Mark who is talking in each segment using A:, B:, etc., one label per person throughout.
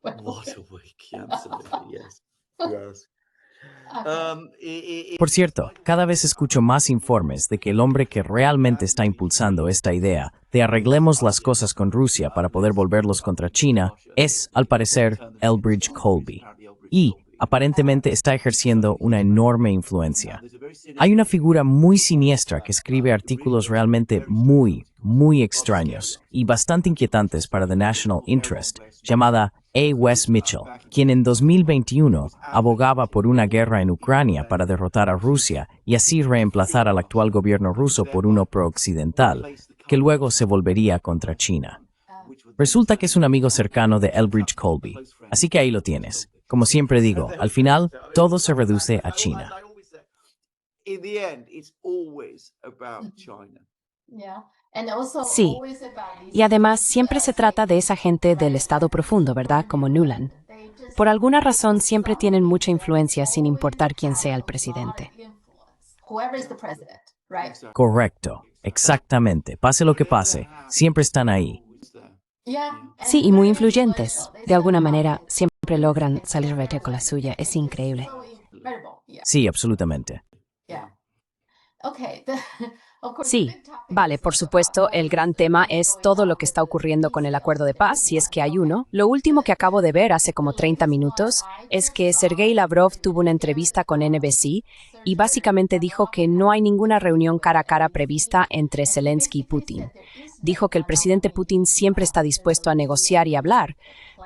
A: What a week. Absolutely, yes. Yes.
B: Por cierto, cada vez escucho más informes de que el hombre que realmente está impulsando esta idea de arreglemos las cosas con Rusia para poder volverlos contra China es, al parecer, Elbridge Colby. Y, aparentemente, está ejerciendo una enorme influencia. Hay una figura muy siniestra que escribe artículos realmente muy extraños y bastante inquietantes para The National Interest, llamada A. Wes Mitchell, quien en 2021 abogaba por una guerra en Ucrania para derrotar a Rusia y así reemplazar al actual gobierno ruso por uno pro-occidental, que luego se volvería contra China. Resulta que es un amigo cercano de Elbridge Colby, así que ahí lo tienes. Como siempre digo, al final, todo se reduce a China.
A: In the end, it's always about China.
C: Sí, y además siempre se trata de esa gente del Estado profundo, ¿verdad? Como Nuland. Por alguna razón siempre tienen mucha influencia sin importar quién sea el presidente.
B: Correcto, exactamente. Pase lo que pase, siempre están ahí.
C: Sí, y muy influyentes. De alguna manera siempre logran salir vete con la suya. Es increíble.
B: Sí, absolutamente.
C: Sí, vale, por supuesto, el gran tema es todo lo que está ocurriendo con el acuerdo de paz, si es que hay uno. Lo último que acabo de ver hace como 30 minutos es que Sergei Lavrov tuvo una entrevista con NBC y básicamente dijo que no hay ninguna reunión cara a cara prevista entre Zelensky y Putin. Dijo que el presidente Putin siempre está dispuesto a negociar y hablar,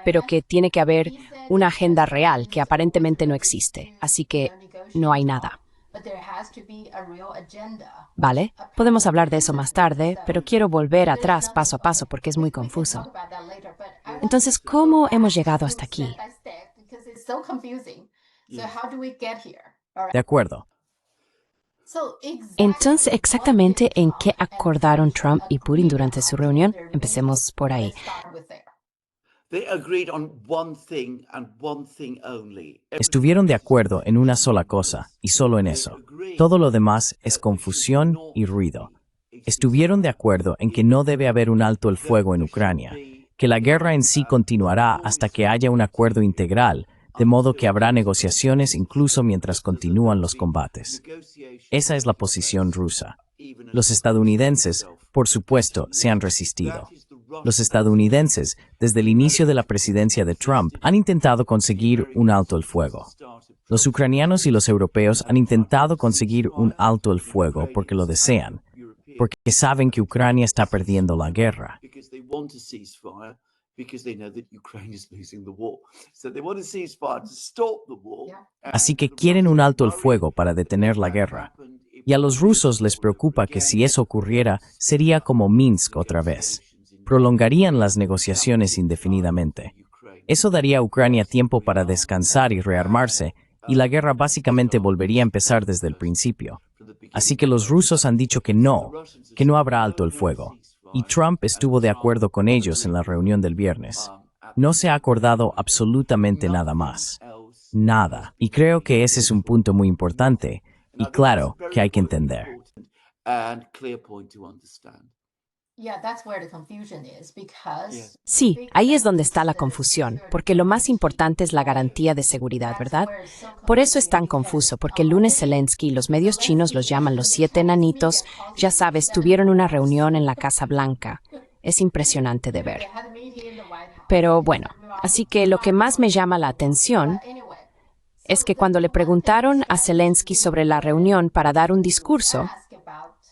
C: pero que tiene que haber una agenda real que aparentemente no existe, así que no hay nada. Vale, podemos hablar de eso más tarde, pero quiero volver atrás paso a paso porque es muy confuso. Entonces, ¿cómo hemos llegado hasta aquí?
B: De acuerdo.
C: Entonces, exactamente en qué acordaron Trump y Putin durante su reunión. Empecemos por ahí.
A: They agreed on one thing and one thing only.
B: Estuvieron de acuerdo en una sola cosa, y solo en eso. Todo lo demás es confusión y ruido. Estuvieron de acuerdo en que no debe haber un alto el fuego en Ucrania, que la guerra en sí continuará hasta que haya un acuerdo integral, de modo que habrá negociaciones incluso mientras continúan los combates. Esa es la posición rusa. Los estadounidenses, por supuesto, se han resistido. Los estadounidenses, desde el inicio de la presidencia de Trump, han intentado conseguir un alto el fuego. Los ucranianos y los europeos han intentado conseguir un alto el fuego porque lo desean, porque saben que Ucrania está perdiendo la guerra. Así que quieren un alto el fuego para detener la guerra. Y a los rusos les preocupa que si eso ocurriera, sería como Minsk otra vez. Prolongarían las negociaciones indefinidamente. Eso daría a Ucrania tiempo para descansar y rearmarse, y la guerra básicamente volvería a empezar desde el principio. Así que los rusos han dicho que no habrá alto el fuego. Y Trump estuvo de acuerdo con ellos en la reunión del viernes. No se ha acordado absolutamente nada más. Nada. Y creo que ese es un punto muy importante, y claro, que hay que entender.
C: Sí, ahí es donde está la confusión, porque lo más importante es la garantía de seguridad, ¿verdad? Por eso es tan confuso, porque el lunes Zelensky y los medios chinos los llaman los 7 enanitos, ya sabes, tuvieron una reunión en la Casa Blanca. Es impresionante de ver. Pero bueno, así que lo que más me llama la atención es que cuando le preguntaron a Zelensky sobre la reunión para dar un discurso,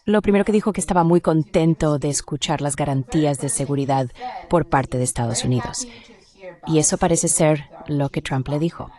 C: lo primero que dijo que estaba muy contento de escuchar las garantías de seguridad por parte de Estados Unidos. Y eso parece ser lo que Trump le dijo.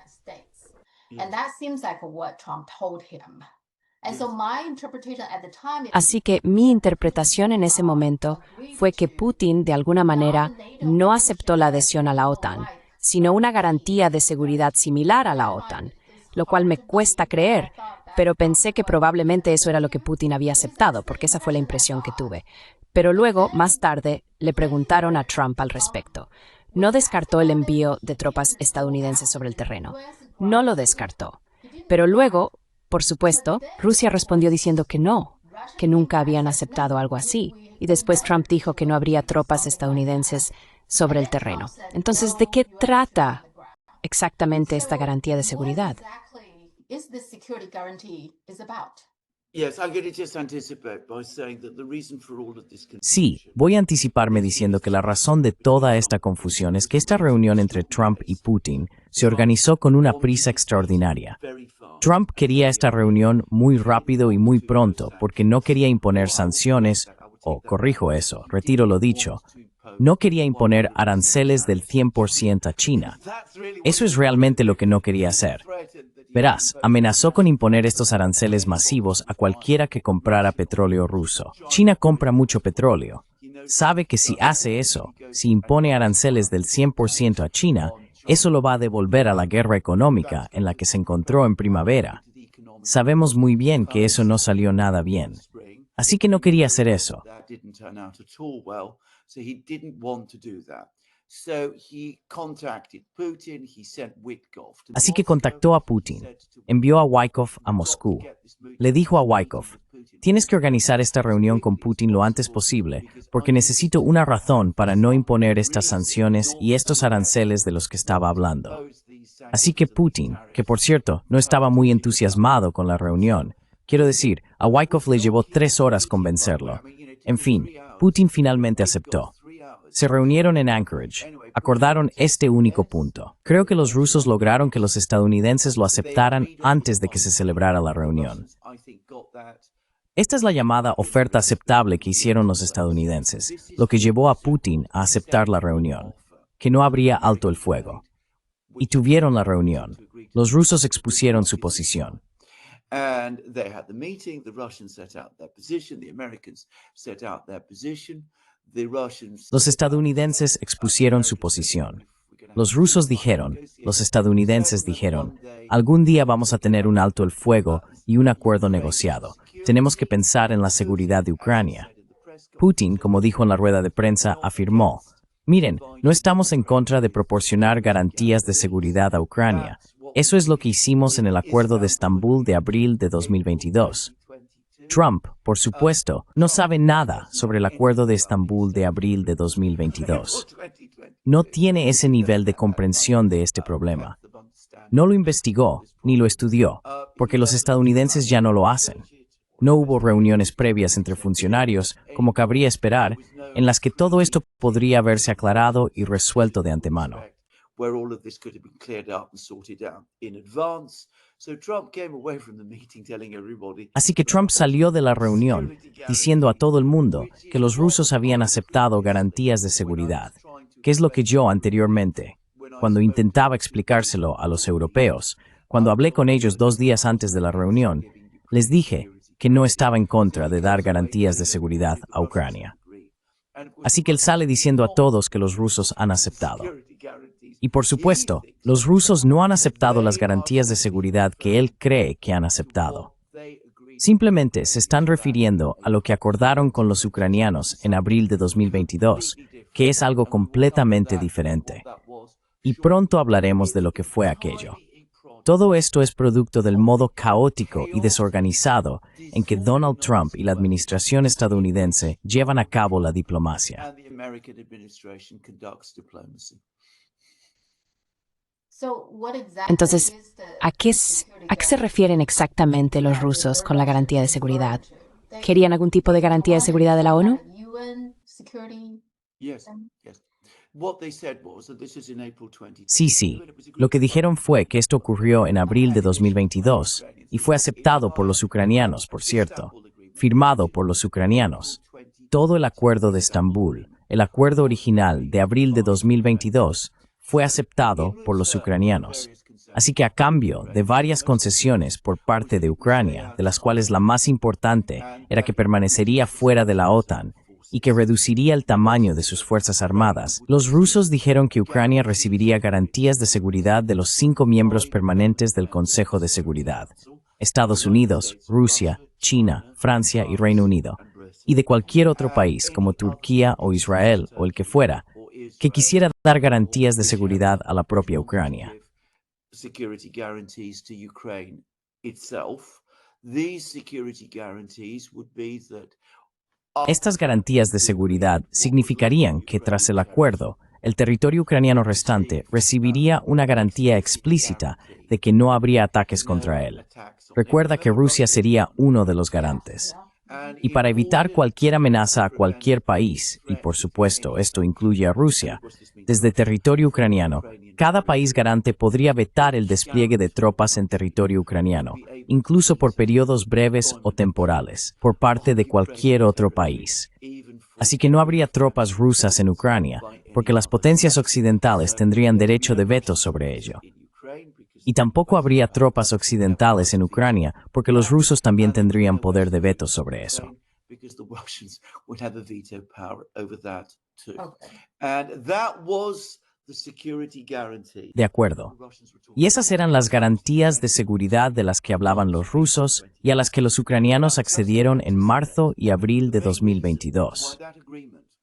C: Así que mi interpretación en ese momento fue que Putin, de alguna manera, no aceptó la adhesión a la OTAN, sino una garantía de seguridad similar a la OTAN, lo cual me cuesta creer, pero pensé que probablemente eso era lo que Putin había aceptado, porque esa fue la impresión que tuve. Pero luego, más tarde, le preguntaron a Trump al respecto. No descartó el envío de tropas estadounidenses sobre el terreno. No lo descartó. Pero luego, por supuesto, Rusia respondió diciendo que no, que nunca habían aceptado algo así. Y después Trump dijo que no habría tropas estadounidenses sobre el terreno. Entonces, ¿de qué trata exactamente esta garantía de seguridad?
A: Yes, I'm going to just anticipate by saying that the reason for all of this
B: Sí,
A: confusion
B: voy a anticiparme diciendo que la razón de toda esta confusión es que esta reunión entre Trump y Putin se organizó con una prisa extraordinaria.
A: very fast.
B: Trump quería esta reunión muy rápido y muy pronto porque no quería imponer sanciones, o corrijo eso, retiro lo dicho, no quería imponer aranceles del 100% a China. Eso es realmente lo que no quería hacer. Verás, amenazó con imponer estos aranceles masivos a cualquiera que comprara petróleo ruso. China compra mucho petróleo. Sabe que si hace eso, si impone aranceles del 100% a China, eso lo va a devolver a la guerra económica en la que se encontró en primavera. Sabemos muy bien que eso no salió nada bien. Así que no quería hacer eso.
A: That didn't turn out at all well, so he didn't want to do that. So he contacted Putin, he sent Witkoff to
B: Así que
A: Moscow,
B: contactó a Putin,
A: said to
B: envió a Wyckoff a Moscú. Le dijo a Wyckoff, tienes que organizar esta reunión con Putin lo antes posible, porque necesito una razón para no imponer estas sanciones y estos aranceles de los que estaba hablando. Así que Putin, que por cierto no estaba muy entusiasmado con la reunión, quiero decir, a Wyckoff le llevó 3 horas convencerlo. En fin, Putin finalmente aceptó. Se reunieron en Anchorage. Acordaron este único punto. Creo que los rusos lograron que los estadounidenses lo aceptaran antes de que se celebrara la reunión. Esta es la llamada oferta aceptable que hicieron los estadounidenses, lo que llevó a Putin a aceptar la reunión, que no habría alto el fuego. Y tuvieron la reunión. Los rusos expusieron su posición.
A: And they had the meeting, the Russians set out their position, the Americans set out their position, the Russians...
B: Los estadounidenses expusieron su posición. Los rusos dijeron, los estadounidenses dijeron, algún día vamos a tener un alto el fuego y un acuerdo negociado. Tenemos que pensar en la seguridad de Ucrania. Putin, como dijo en la rueda de prensa, afirmó, miren, no estamos en contra de proporcionar garantías de seguridad a Ucrania. Eso es lo que hicimos en el Acuerdo de Estambul de abril de 2022. Trump, por supuesto, no sabe nada sobre el Acuerdo de Estambul de abril de 2022. No tiene ese nivel de comprensión de este problema. No lo investigó ni lo estudió, porque los estadounidenses ya no lo hacen. No hubo reuniones previas entre funcionarios, como cabría esperar, en las que todo esto podría haberse aclarado y resuelto de antemano.
A: Where all of this could have been cleared up and sorted out in advance. So Trump came away from the meeting telling everybody...
B: Así que Trump salió de la reunión diciendo a todo el mundo que los rusos habían aceptado garantías de seguridad, que es lo que yo anteriormente, cuando intentaba explicárselo a los europeos, cuando hablé con ellos 2 días antes de la reunión, les dije que no estaba en contra de dar garantías de seguridad a Ucrania. Así que él sale diciendo a todos que los rusos han aceptado. Y por supuesto, los rusos no han aceptado las garantías de seguridad que él cree que han aceptado. Simplemente se están refiriendo a lo que acordaron con los ucranianos en abril de 2022, que es algo completamente diferente. Y pronto hablaremos de lo que fue aquello. Todo esto es producto del modo caótico y desorganizado en que Donald Trump y la administración estadounidense llevan a cabo la diplomacia.
A: And the American administration conducts diplomacy.
C: Entonces, ¿a qué se refieren exactamente los rusos con la garantía de seguridad? ¿Querían algún tipo de garantía de seguridad de la ONU?
A: Yes, yes. What they said was that this is in April 20.
B: Sí. Lo que dijeron fue que esto ocurrió en abril de 2022 y fue aceptado por los ucranianos, por cierto, firmado por los ucranianos. Todo el acuerdo de Estambul, el acuerdo original de abril de 2022, fue aceptado por los ucranianos. Así que a cambio de varias concesiones por parte de Ucrania, de las cuales la más importante era que permanecería fuera de la OTAN y que reduciría el tamaño de sus fuerzas armadas, los rusos dijeron que Ucrania recibiría garantías de seguridad de los 5 miembros permanentes del Consejo de Seguridad: Estados Unidos, Rusia, China, Francia y Reino Unido, y de cualquier otro país como Turquía o Israel o el que fuera, que quisiera dar garantías de seguridad a la propia Ucrania.
A: Security guarantees to Ukraine itself. These security guarantees would be that
B: Estas garantías de seguridad significarían que tras el acuerdo, el territorio ucraniano restante recibiría una garantía explícita de que no habría ataques contra él. Recuerda que Rusia sería uno de los garantes. Y para evitar cualquier amenaza a cualquier país, y por supuesto esto incluye a Rusia, desde territorio ucraniano, cada país garante podría vetar el despliegue de tropas en territorio ucraniano, incluso por periodos breves o temporales, por parte de cualquier otro país. Así que no habría tropas rusas en Ucrania, porque las potencias occidentales tendrían derecho de veto sobre ello. Y tampoco habría tropas occidentales en Ucrania, porque los rusos también tendrían poder de veto sobre eso. De acuerdo. Y esas eran las garantías de seguridad de las que hablaban los rusos y a las que los ucranianos accedieron en marzo y abril de 2022.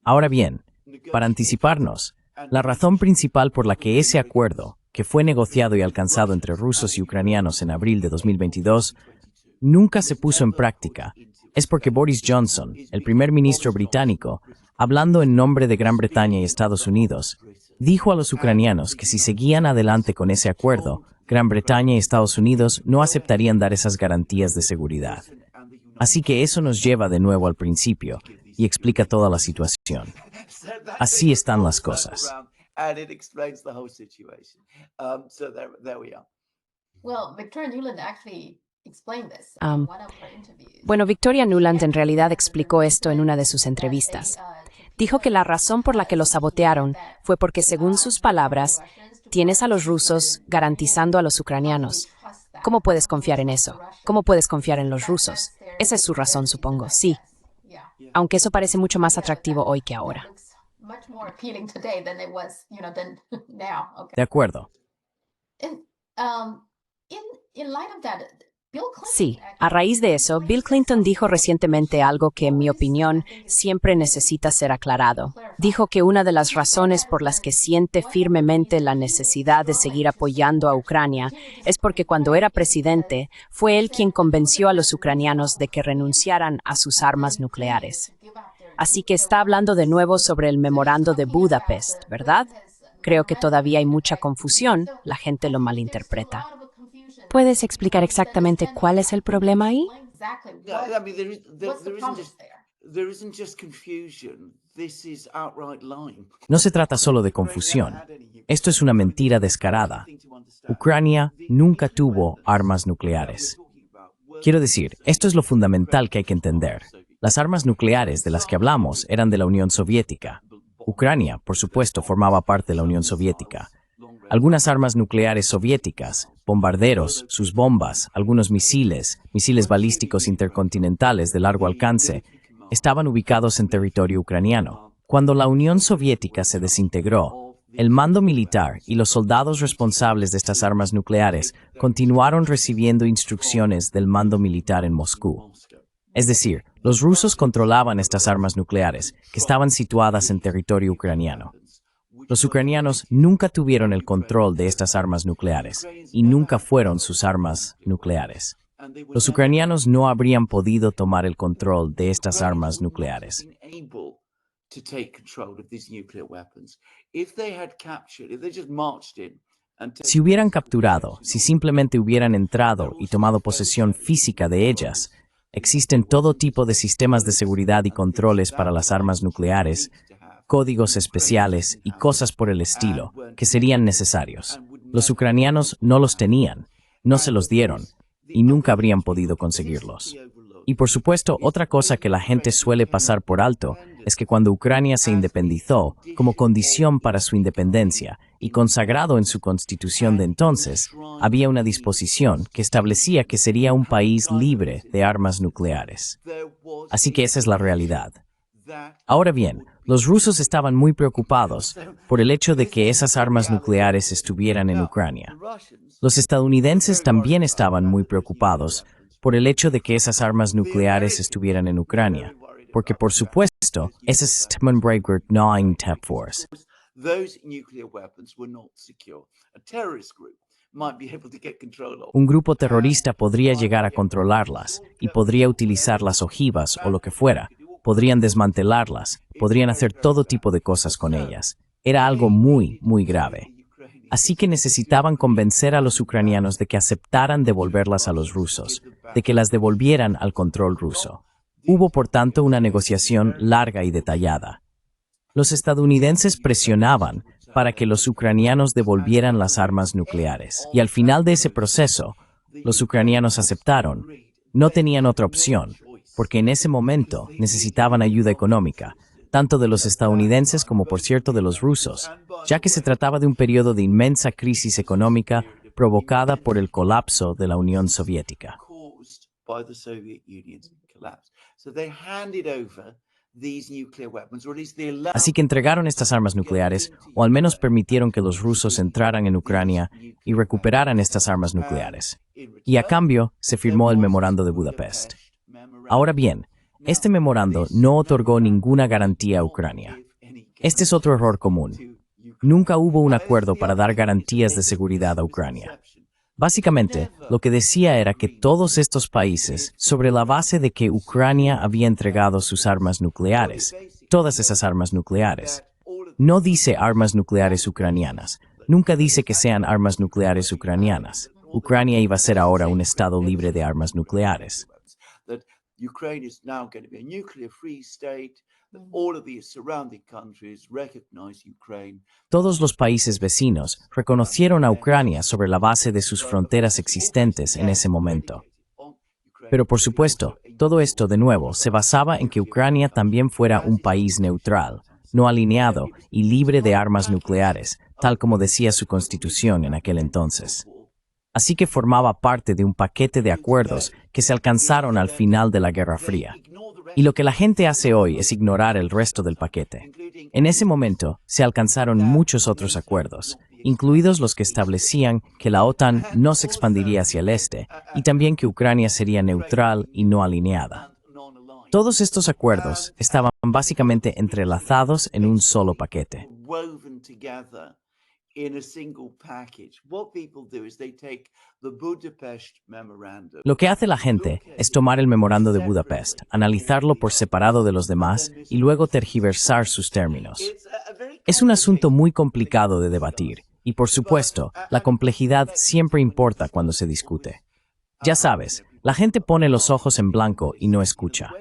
B: Ahora bien, para anticiparnos, la razón principal por la que ese acuerdo, que fue negociado y alcanzado entre rusos y ucranianos en abril de 2022, nunca se puso en práctica, es porque Boris Johnson, el primer ministro británico, hablando en nombre de Gran Bretaña y Estados Unidos, dijo a los ucranianos que si seguían adelante con ese acuerdo, Gran Bretaña y Estados Unidos no aceptarían dar esas garantías de seguridad. Así que eso nos lleva de nuevo al principio y explica toda la situación. Así están las cosas.
C: Bueno, Victoria Nuland en realidad explicó esto en una de sus entrevistas. Dijo que la razón por la que los sabotearon fue porque, según sus palabras, tienes a los rusos garantizando a los ucranianos. ¿Cómo puedes confiar en eso? ¿Cómo puedes confiar en los rusos? Esa es su razón, supongo, sí. Aunque eso parece mucho más atractivo hoy que ahora.
B: De acuerdo.
C: Sí, a raíz de eso, Bill Clinton dijo recientemente algo que, en mi opinión, siempre necesita ser aclarado. Dijo que una de las razones por las que siente firmemente la necesidad de seguir apoyando a Ucrania es porque cuando era presidente, fue él quien convenció a los ucranianos de que renunciaran a sus armas nucleares. Así que está hablando de nuevo sobre el memorando de Budapest, ¿verdad? Creo que todavía hay mucha confusión, la gente lo malinterpreta. ¿Puedes explicar exactamente cuál es el problema ahí?
B: No se trata solo de confusión. Esto es una mentira descarada. Ucrania nunca tuvo armas nucleares. Quiero decir, esto es lo fundamental que hay que entender. Las armas nucleares de las que hablamos eran de la Unión Soviética. Ucrania, por supuesto, formaba parte de la Unión Soviética. Algunas armas nucleares soviéticas, bombarderos, sus bombas, algunos misiles balísticos intercontinentales de largo alcance, estaban ubicados en territorio ucraniano. Cuando la Unión Soviética se desintegró, el mando militar y los soldados responsables de estas armas nucleares continuaron recibiendo instrucciones del mando militar en Moscú. Es decir, los rusos controlaban estas armas nucleares, que estaban situadas en territorio ucraniano. Los ucranianos nunca tuvieron el control de estas armas nucleares y nunca fueron sus armas nucleares. Los ucranianos no habrían podido tomar el control de estas armas nucleares. Si hubieran capturado, si simplemente hubieran entrado y tomado posesión física de ellas, existen todo tipo de sistemas de seguridad y controles para las armas nucleares, códigos especiales y cosas por el estilo, que serían necesarios. Los ucranianos no los tenían, no se los dieron, y nunca habrían podido conseguirlos. Y por supuesto, otra cosa que la gente suele pasar por alto es que cuando Ucrania se independizó, como condición para su independencia, y consagrado en su constitución de entonces, había una disposición que establecía que sería un país libre de armas nucleares. Así que esa es la realidad. Ahora bien, los rusos estaban muy preocupados por el hecho de que esas armas nucleares estuvieran en Ucrania. Los estadounidenses también estaban muy preocupados por el hecho de que esas armas nucleares estuvieran en Ucrania, porque por supuesto, ese sistema no hay force. Un grupo terrorista podría llegar a controlarlas y podría utilizar las ojivas o lo que fuera. Podrían desmantelarlas, podrían hacer todo tipo de cosas con ellas. era algo muy, muy grave. Así que necesitaban convencer a los ucranianos de que aceptaran devolverlas a los rusos, de que las devolvieran al control ruso. Hubo, por tanto, una negociación larga y detallada. Los estadounidenses presionaban para que los ucranianos devolvieran las armas nucleares. Y al final de ese proceso, los ucranianos aceptaron. No tenían otra opción, porque en ese momento necesitaban ayuda económica, tanto de los estadounidenses como, por cierto, de los rusos, ya que se trataba de un periodo de inmensa crisis económica provocada por el colapso de la Unión Soviética. Así que entregaron estas armas nucleares, o al menos permitieron que los rusos entraran en Ucrania y recuperaran estas armas nucleares. Y a cambio, se firmó el Memorando de Budapest. Ahora bien, este memorando no otorgó ninguna garantía a Ucrania. Este es otro error común. Nunca hubo un acuerdo para dar garantías de seguridad a Ucrania. Básicamente, lo que decía era que todos estos países, sobre la base de que Ucrania había entregado sus armas nucleares, todas esas armas nucleares, no dice armas nucleares ucranianas, nunca dice que sean armas nucleares ucranianas. Ucrania iba a ser ahora un estado libre de armas nucleares.
A: Ukraine is now going to be a nuclear-free state. All of the surrounding countries recognize Ukraine.
B: Todos los países vecinos reconocieron a Ucrania sobre la base de sus fronteras existentes en ese momento. Pero por supuesto, todo esto de nuevo se basaba en que Ucrania también fuera un país neutral, no alineado y libre de armas nucleares, tal como decía su constitución en aquel entonces. Así que formaba parte de un paquete de acuerdos que se alcanzaron al final de la Guerra Fría. Y lo que la gente hace hoy es ignorar el resto del paquete. En ese momento se alcanzaron muchos otros acuerdos, incluidos los que establecían que la OTAN no se expandiría hacia el este y también que Ucrania sería neutral y no alineada. Todos estos acuerdos estaban básicamente entrelazados en un solo paquete. Lo que hace la gente es tomar el Memorando de Budapest, analizarlo por separado de los demás y luego tergiversar sus términos. Es un asunto muy complicado de debatir y, por supuesto, la complejidad siempre importa cuando se discute. Ya sabes, la gente pone los ojos en blanco y no escucha.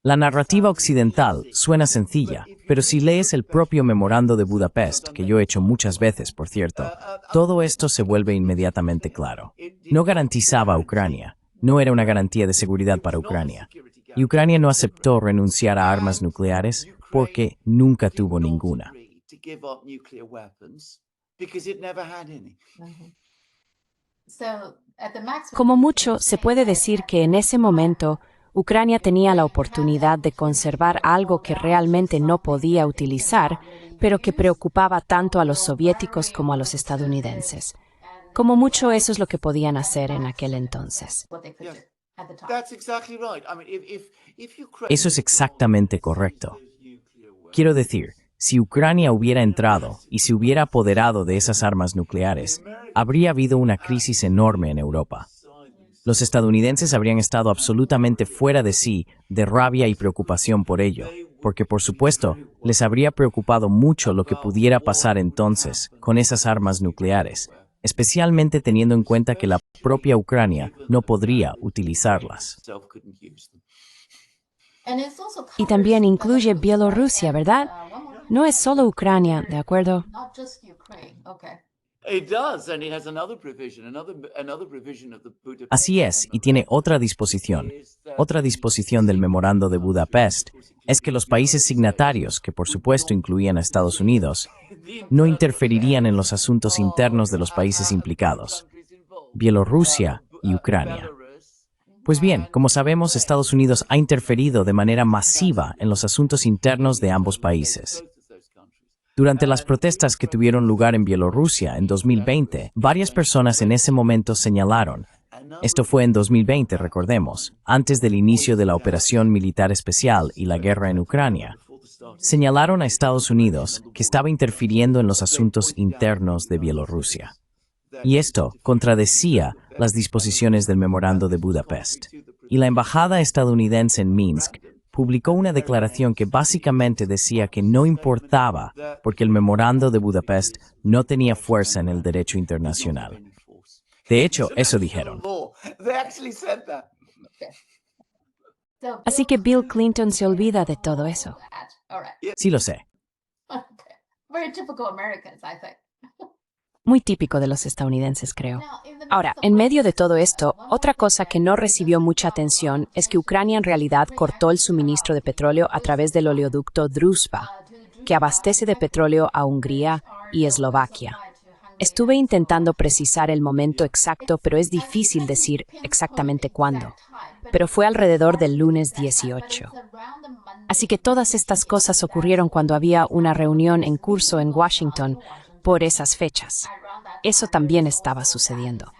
B: La narrativa occidental suena sencilla, pero si lees el propio Memorando de Budapest, que yo he hecho muchas veces, por cierto, todo esto se vuelve inmediatamente claro. No garantizaba a Ucrania, no era una garantía de seguridad para Ucrania. Y Ucrania no aceptó renunciar a armas nucleares porque nunca tuvo ninguna.
C: Como mucho, se puede decir que en ese momento, Ucrania tenía la oportunidad de conservar algo que realmente no podía utilizar, pero que preocupaba tanto a los soviéticos como a los estadounidenses. Como mucho, eso es lo que podían hacer en aquel entonces.
B: Eso es exactamente correcto. Quiero decir, si Ucrania hubiera entrado y se hubiera apoderado de esas armas nucleares, habría habido una crisis enorme en Europa. Los estadounidenses habrían estado absolutamente fuera de sí de rabia y preocupación por ello, porque por supuesto les habría preocupado mucho lo que pudiera pasar entonces con esas armas nucleares, especialmente teniendo en cuenta que la propia Ucrania no podría utilizarlas.
C: Y también incluye Bielorrusia, ¿verdad? No es solo Ucrania, ¿de acuerdo?
B: Así es, y tiene otra disposición. Otra disposición del Memorando de Budapest es que los países signatarios, que por supuesto incluían a Estados Unidos, no interferirían en los asuntos internos de los países implicados, Bielorrusia y Ucrania. Pues bien, como sabemos, Estados Unidos ha interferido de manera masiva en los asuntos internos de ambos países. Durante las protestas que tuvieron lugar en Bielorrusia en 2020, varias personas en ese momento señalaron, esto fue en 2020, recordemos, antes del inicio de la operación militar especial y la guerra en Ucrania, señalaron a Estados Unidos que estaba interfiriendo en los asuntos internos de Bielorrusia. Y esto contradecía las disposiciones del Memorando de Budapest. Y la embajada estadounidense en Minsk publicó una declaración que básicamente decía que no importaba porque el memorando de Budapest no tenía fuerza en el derecho internacional. De hecho, eso dijeron.
C: Así que Bill Clinton se olvida de todo eso.
B: Sí lo sé.
C: Muy típico de los estadounidenses, creo. Ahora, en medio de todo esto, otra cosa que no recibió mucha atención es que Ucrania en realidad cortó el suministro de petróleo a través del oleoducto Druzhba, que abastece de petróleo a Hungría y Eslovaquia. Estuve intentando precisar el momento exacto, pero es difícil decir exactamente cuándo. Pero fue alrededor del lunes 18. Así que todas estas cosas ocurrieron cuando había una reunión en curso en Washington por esas fechas. Eso también estaba sucediendo.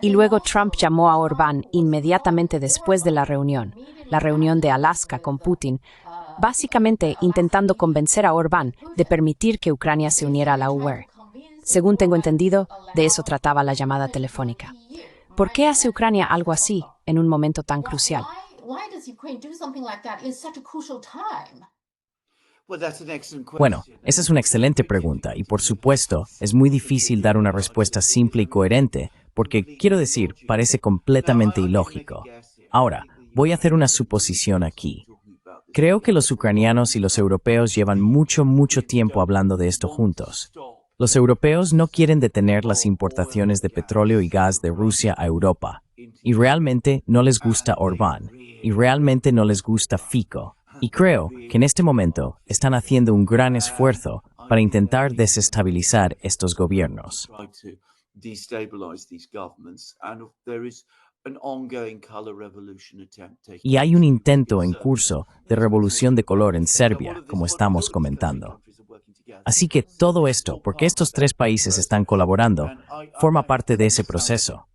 C: Y luego Trump llamó a Orbán inmediatamente después de la reunión de Alaska con Putin, básicamente intentando convencer a Orbán de permitir que Ucrania se uniera a la UE. Según tengo entendido, de eso trataba la llamada telefónica. ¿Por qué hace Ucrania algo así en un momento tan crucial?
B: Bueno, esa es una excelente pregunta y por supuesto es muy difícil dar una respuesta simple y coherente porque, quiero decir, parece completamente ilógico. Ahora, voy a hacer una suposición aquí. Creo que los ucranianos y los europeos llevan mucho tiempo hablando de esto juntos. Los europeos no quieren detener las importaciones de petróleo y gas de Rusia a Europa. Y realmente no les gusta Orbán. Y realmente no les gusta Fico. Y creo que en este momento están haciendo un gran esfuerzo para intentar desestabilizar estos gobiernos. Y hay un intento en curso de revolución de color en Serbia, como estamos comentando. Así que todo esto, porque estos tres países están colaborando, forma parte de ese proceso.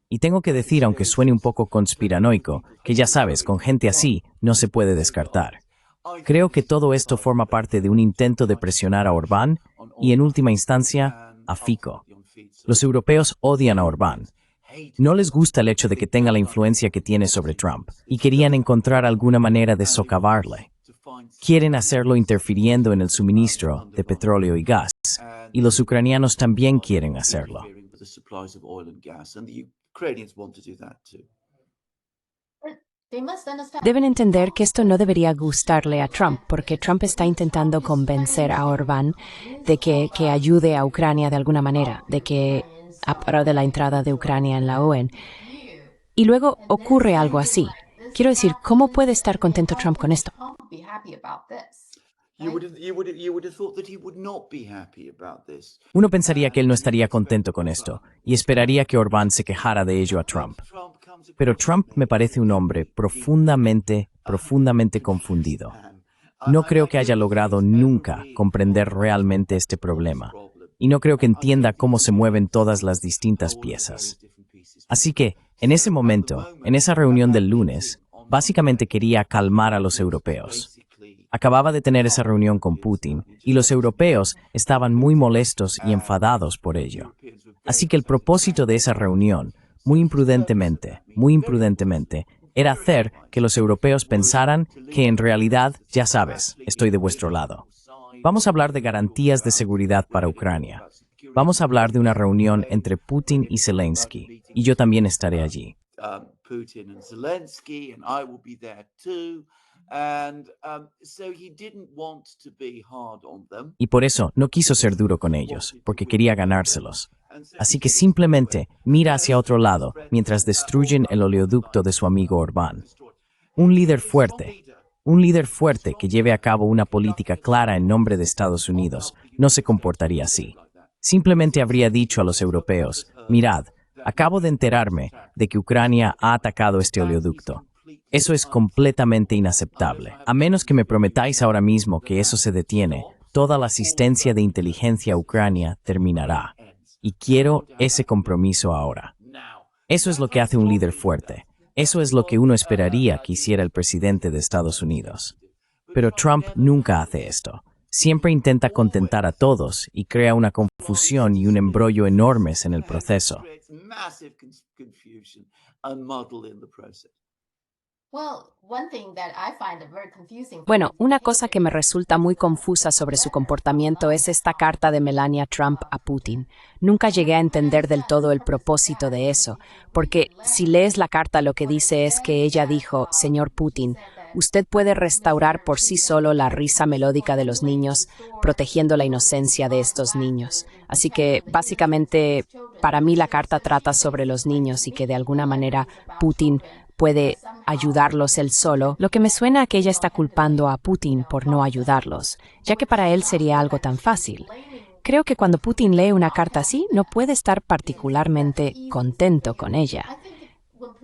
B: Y tengo que decir, aunque suene un poco conspiranoico, que ya sabes, con gente así no se puede descartar. Creo que todo esto forma parte de un intento de presionar a Orbán y, en última instancia, a Fico. Los europeos odian a Orbán. No les gusta el hecho de que tenga la influencia que tiene sobre Trump y querían encontrar alguna manera de socavarle. Quieren hacerlo interfiriendo en el suministro de petróleo y gas, y los ucranianos también quieren hacerlo.
C: Deben entender que esto no debería gustarle a Trump, porque Trump está intentando convencer a Orbán de que ayude a Ucrania de alguna manera, de que apruebe la entrada de Ucrania en la OEN. Y luego ocurre algo así. Quiero decir, ¿cómo puede estar contento Trump con esto?
B: Uno pensaría que él no estaría contento con esto y esperaría que Orbán se quejara de ello a Trump. Pero Trump me parece un hombre profundamente confundido. No creo que haya logrado nunca comprender realmente este problema y no creo que entienda cómo se mueven todas las distintas piezas. Así que, en ese momento, en esa reunión del lunes, básicamente quería calmar a los europeos. Acababa de tener esa reunión con Putin y los europeos estaban muy molestos y enfadados por ello. Así que el propósito de esa reunión, muy imprudentemente, era hacer que los europeos pensaran que en realidad, ya sabes, estoy de vuestro lado. Vamos a hablar de garantías de seguridad para Ucrania. Vamos a hablar de una reunión entre Putin y Zelensky, y yo también estaré allí.
A: Putin and Zelensky, and I will be there too. And so he didn't want to be hard on them.
B: Y por eso no quiso ser duro con ellos, porque quería ganárselos. Así que simplemente mira hacia otro lado mientras destruyen el oleoducto de su amigo Orbán. Un líder fuerte que lleve a cabo una política clara en nombre de Estados Unidos, no se comportaría así. Simplemente habría dicho a los europeos, mirad, acabo de enterarme de que Ucrania ha atacado este oleoducto. Eso es completamente inaceptable. A menos que me prometáis ahora mismo que eso se detiene, toda la asistencia de inteligencia a Ucrania terminará. Y quiero ese compromiso ahora. Eso es lo que hace un líder fuerte. Eso es lo que uno esperaría que hiciera el presidente de Estados Unidos. Pero Trump nunca hace esto. Siempre intenta contentar a todos y crea una confusión y un embrollo enormes en el proceso.
C: Bueno, una cosa que me resulta muy confusa sobre su comportamiento es esta carta de Melania Trump a Putin. Nunca llegué a entender del todo el propósito de eso, porque si lees la carta lo que dice es que ella dijo, señor Putin, usted puede restaurar por sí solo la risa melódica de los niños, protegiendo la inocencia de estos niños. Así que, básicamente, para mí la carta trata sobre los niños y que de alguna manera Putin puede ayudarlos él solo, lo que me suena a que ella está culpando a Putin por no ayudarlos, ya que para él sería algo tan fácil. Creo que cuando Putin lee una carta así, no puede estar particularmente contento con ella.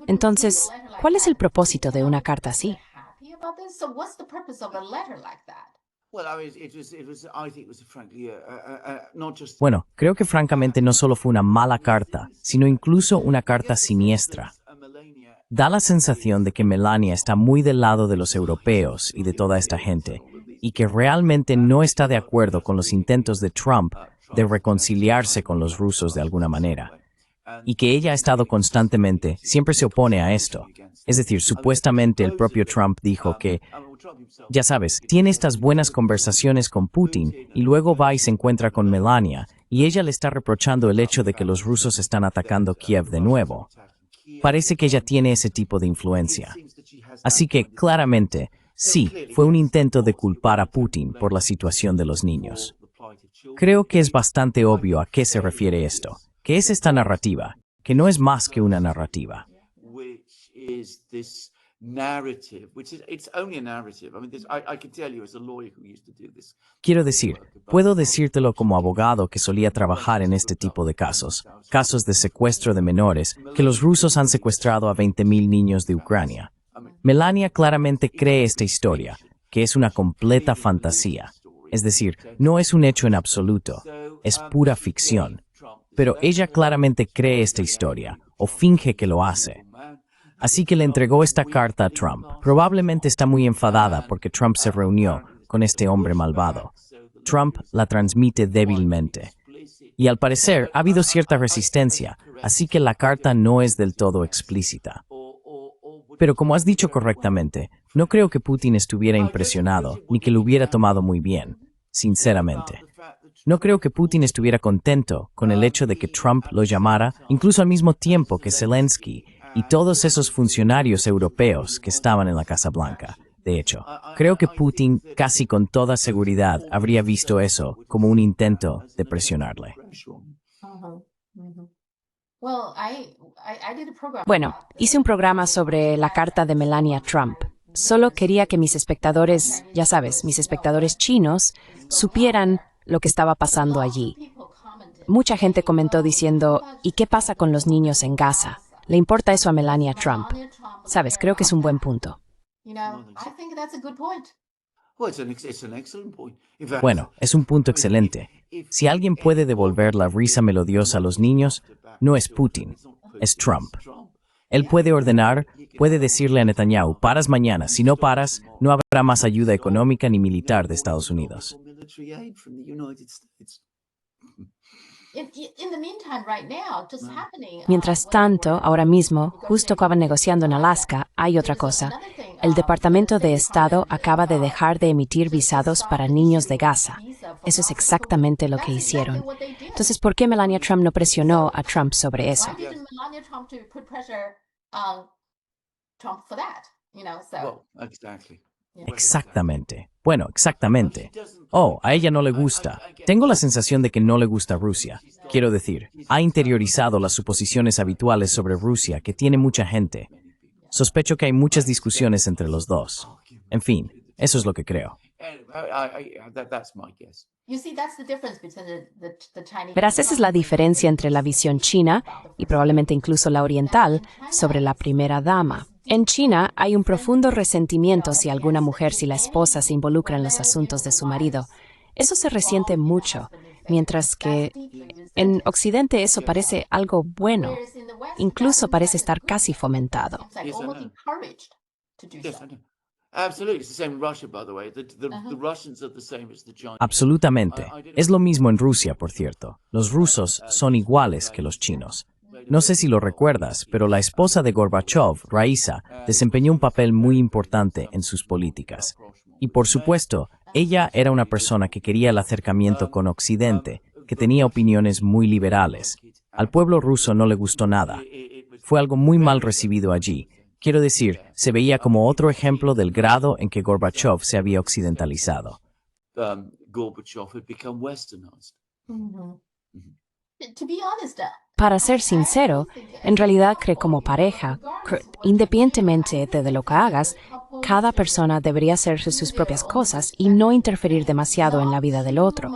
C: Entonces, ¿cuál es el propósito de una carta así?
B: Bueno, creo que francamente no solo fue una mala carta, sino incluso una carta siniestra. Da la sensación de que Melania está muy del lado de los europeos y de toda esta gente, y que realmente no está de acuerdo con los intentos de Trump de reconciliarse con los rusos de alguna manera, y que ella ha estado constantemente, siempre se opone a esto. Es decir, supuestamente el propio Trump dijo que, ya sabes, tiene estas buenas conversaciones con Putin y luego va y se encuentra con Melania, y ella le está reprochando el hecho de que los rusos están atacando Kiev de nuevo. Parece que ella tiene ese tipo de influencia. Así que, claramente, sí, fue un intento de culpar a Putin por la situación de los niños. Creo que es bastante obvio a qué se refiere esto, que es esta narrativa, que no es más que una narrativa. Quiero decir, puedo decírtelo como abogado que solía trabajar en este tipo de casos de secuestro de menores, que los rusos han secuestrado a 20.000 niños de Ucrania. Melania claramente cree esta historia, que es una completa fantasía. Es decir, no es un hecho en absoluto, es pura ficción. Pero ella claramente cree esta historia, o finge que lo hace. Así que le entregó esta carta a Trump. Probablemente está muy enfadada porque Trump se reunió con este hombre malvado. Trump la transmite débilmente. Y al parecer ha habido cierta resistencia, así que la carta no es del todo explícita. Pero como has dicho correctamente, no creo que Putin estuviera impresionado, ni que lo hubiera tomado muy bien, sinceramente. No creo que Putin estuviera contento con el hecho de que Trump lo llamara, incluso al mismo tiempo que Zelensky y todos esos funcionarios europeos que estaban en la Casa Blanca. De hecho, creo que Putin casi con toda seguridad habría visto eso como un intento de presionarle.
C: Bueno, hice un programa sobre la carta de Melania Trump. Solo quería que mis espectadores, ya sabes, mis espectadores chinos, supieran lo que estaba pasando allí. Mucha gente comentó diciendo, ¿y qué pasa con los niños en Gaza? ¿Le importa eso a Melania Trump? Sabes, creo que es un buen punto.
B: Bueno, es un punto excelente. Si alguien puede devolver la risa melodiosa a los niños, no es Putin, es Trump. Él puede ordenar, puede decirle a Netanyahu, paras mañana, si no paras, no habrá más ayuda económica ni militar de Estados Unidos.
C: Mientras tanto, ahora mismo, justo acaban negociando en Alaska, hay otra cosa. El Departamento de Estado acaba de dejar de emitir visados para niños de Gaza. Eso es exactamente lo que hicieron. Entonces, ¿por qué Melania Trump no presionó a Trump sobre eso?
B: Exactamente. Bueno, exactamente. Oh, a ella no le gusta. Tengo la sensación de que no le gusta Rusia. Quiero decir, ha interiorizado las suposiciones habituales sobre Rusia que tiene mucha gente. Sospecho que hay muchas discusiones entre los dos. En fin, eso es lo que creo.
C: Verás, esa es la diferencia entre la visión china y probablemente incluso la oriental sobre la primera dama. En China hay un profundo resentimiento si alguna mujer, si la esposa se involucra en los asuntos de su marido. Eso se resiente mucho, mientras que en Occidente eso parece algo bueno. Incluso parece estar casi fomentado.
B: Absolutamente. Es lo mismo en Rusia, por cierto. Los rusos son iguales que los chinos. No sé si lo recuerdas, pero la esposa de Gorbachev, Raisa, desempeñó un papel muy importante en sus políticas. Y por supuesto, ella era una persona que quería el acercamiento con Occidente, que tenía opiniones muy liberales. Al pueblo ruso no le gustó nada. Fue algo muy mal recibido allí. Quiero decir, se veía como otro ejemplo del grado en que Gorbachev se había occidentalizado.
A: Gorbachev had become westernized.
C: Para ser sincero, en realidad creo como pareja, independientemente de lo que hagas, cada persona debería hacerse sus propias cosas y no interferir demasiado en la vida del otro.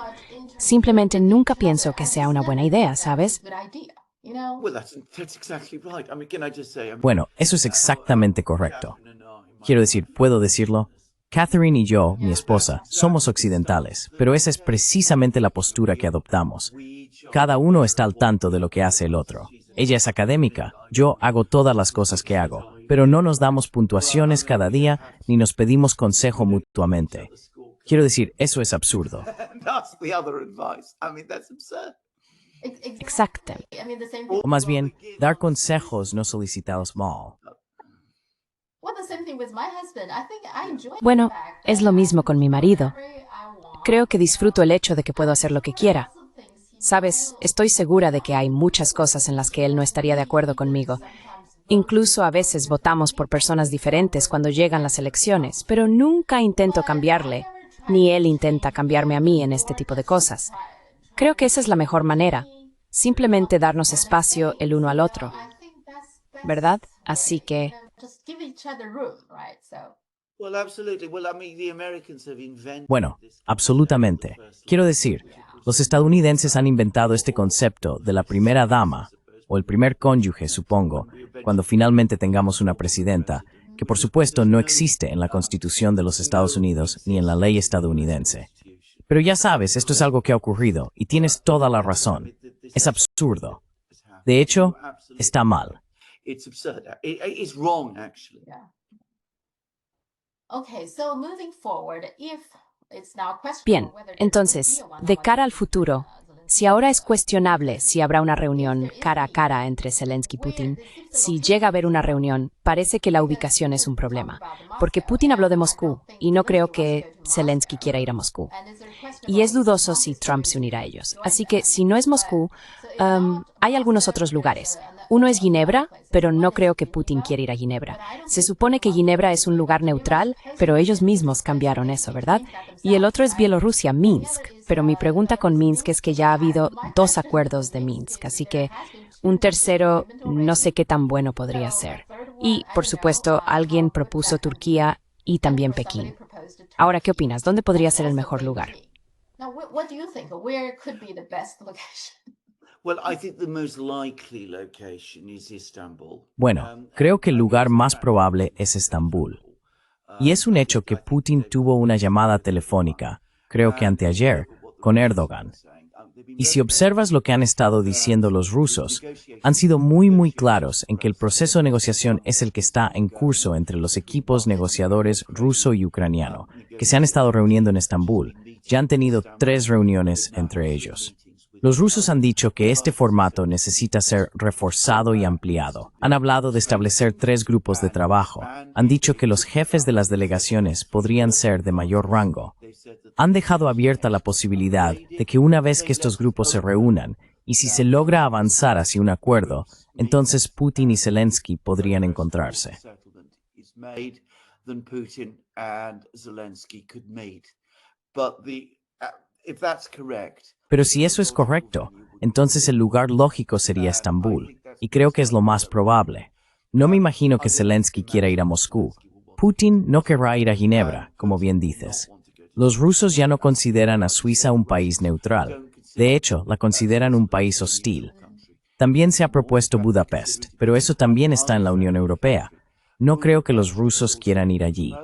C: Simplemente nunca pienso que sea una buena idea, ¿sabes?
A: Well, that's exactly right. I mean, can I just say,
B: Bueno, eso es exactamente correcto. Quiero decir, ¿puedo decirlo? Catherine y yo, mi esposa, somos occidentales, pero esa es precisamente la postura que adoptamos. Cada uno está al tanto de lo que hace el otro. Ella es académica, yo hago todas las cosas que hago, pero no nos damos puntuaciones cada día ni nos pedimos consejo mutuamente. Quiero decir, eso es absurdo.
A: That's the other advice. I mean, that's absurd.
C: Exacto.
B: O más bien, dar consejos no solicitados mal.
C: Bueno, es lo mismo con mi marido. Creo que disfruto el hecho de que puedo hacer lo que quiera. Sabes, estoy segura de que hay muchas cosas en las que él no estaría de acuerdo conmigo. Incluso a veces votamos por personas diferentes cuando llegan las elecciones, pero nunca intento cambiarle, ni él intenta cambiarme a mí en este tipo de cosas. Creo que esa es la mejor manera, simplemente darnos espacio el uno al otro, ¿verdad? Así que...
A: Well, absolutely. Well, I mean, the Americans have invented
B: Bueno,
A: this
B: absolutamente. Quiero decir, los estadounidenses han inventado este concepto de la primera dama, o el primer cónyuge, supongo, cuando finalmente tengamos una presidenta, que por supuesto no existe en la Constitución de los Estados Unidos ni en la ley estadounidense. Pero ya sabes, esto es algo que ha ocurrido, y tienes toda la razón. Es absurdo. De hecho, está mal.
A: It's absurd. It's wrong, actually.
C: Bien, entonces, de cara al futuro, si ahora es cuestionable si habrá una reunión cara a cara entre Zelensky y Putin, si llega a haber una reunión, parece que la ubicación es un problema, porque Putin habló de Moscú y no creo que Zelensky quiera ir a Moscú. Y es dudoso si Trump se unirá a ellos. Así que si no es Moscú, hay algunos otros lugares. Uno es Ginebra, pero no creo que Putin quiera ir a Ginebra. Se supone que Ginebra es un lugar neutral, pero ellos mismos cambiaron eso, ¿verdad? Y el otro es Bielorrusia, Minsk. Pero mi pregunta con Minsk es que ya ha habido 2 acuerdos de Minsk, así que un tercero no sé qué tan bueno podría ser. Y, por supuesto, alguien propuso Turquía y también Pekín. Ahora, ¿qué opinas? ¿Dónde podría ser el mejor lugar?
A: Well, I think the most likely location is Istanbul.
B: Bueno, creo que el lugar más probable es Estambul. Y es un hecho que Putin tuvo una llamada telefónica, creo que anteayer, con Erdogan. Y si observas lo que han estado diciendo los rusos, han sido muy claros en que el proceso de negociación es el que está en curso entre los equipos negociadores ruso y ucraniano, que se han estado reuniendo en Estambul. Ya han tenido 3 reuniones entre ellos. Los rusos han dicho que este formato necesita ser reforzado y ampliado. Han hablado de establecer 3 grupos de trabajo. Han dicho que los jefes de las delegaciones podrían ser de mayor rango. Han dejado abierta la posibilidad de que una vez que estos grupos se reúnan, y si se logra avanzar hacia un acuerdo, entonces Putin y Zelensky podrían encontrarse. Pero si eso es correcto, entonces el lugar lógico sería Estambul, y creo que es lo más probable. No me imagino que Zelensky quiera ir a Moscú. Putin no querrá ir a Ginebra, como bien dices. Los rusos ya no consideran a Suiza un país neutral. De hecho, la consideran un país hostil. También se ha propuesto Budapest, pero eso también está en la Unión Europea. No creo que los rusos quieran ir allí.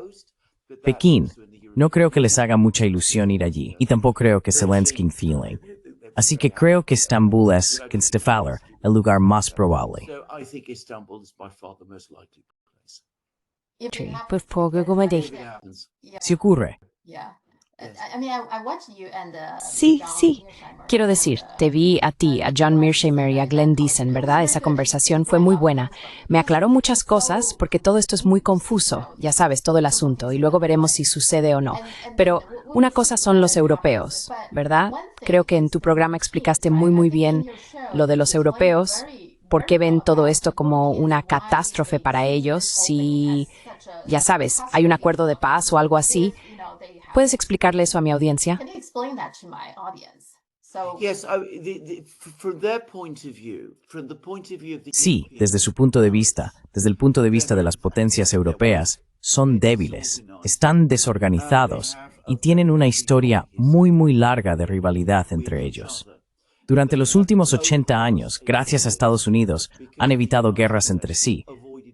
B: Pekín, no creo que les haga mucha ilusión ir allí, y tampoco creo que Zelensky feeling. Así que creo que Estambul es, con Stefaler, el lugar más probable.
C: Sí, pues poco como dije.
B: Si ocurre.
C: Sí, sí. Quiero decir, te vi a ti, a John Mearsheimer y a Glenn Deason, ¿verdad? Esa conversación fue muy buena. Me aclaró muchas cosas porque todo esto es muy confuso, ya sabes, todo el asunto, y luego veremos si sucede o no. Pero una cosa son los europeos, ¿verdad? Creo que en tu programa explicaste muy bien lo de los europeos, por qué ven todo esto como una catástrofe para ellos si, ya sabes, hay un acuerdo de paz o algo así. ¿Puedes explicarle eso a mi audiencia?
A: Yes, from their point of view, from the point of view of the
B: Sí,
A: European
B: desde su punto de vista, desde el punto de vista de las potencias europeas, son débiles, están desorganizados y tienen una historia muy larga de rivalidad entre ellos. Durante los últimos 80 años, gracias a Estados Unidos, han evitado guerras entre sí,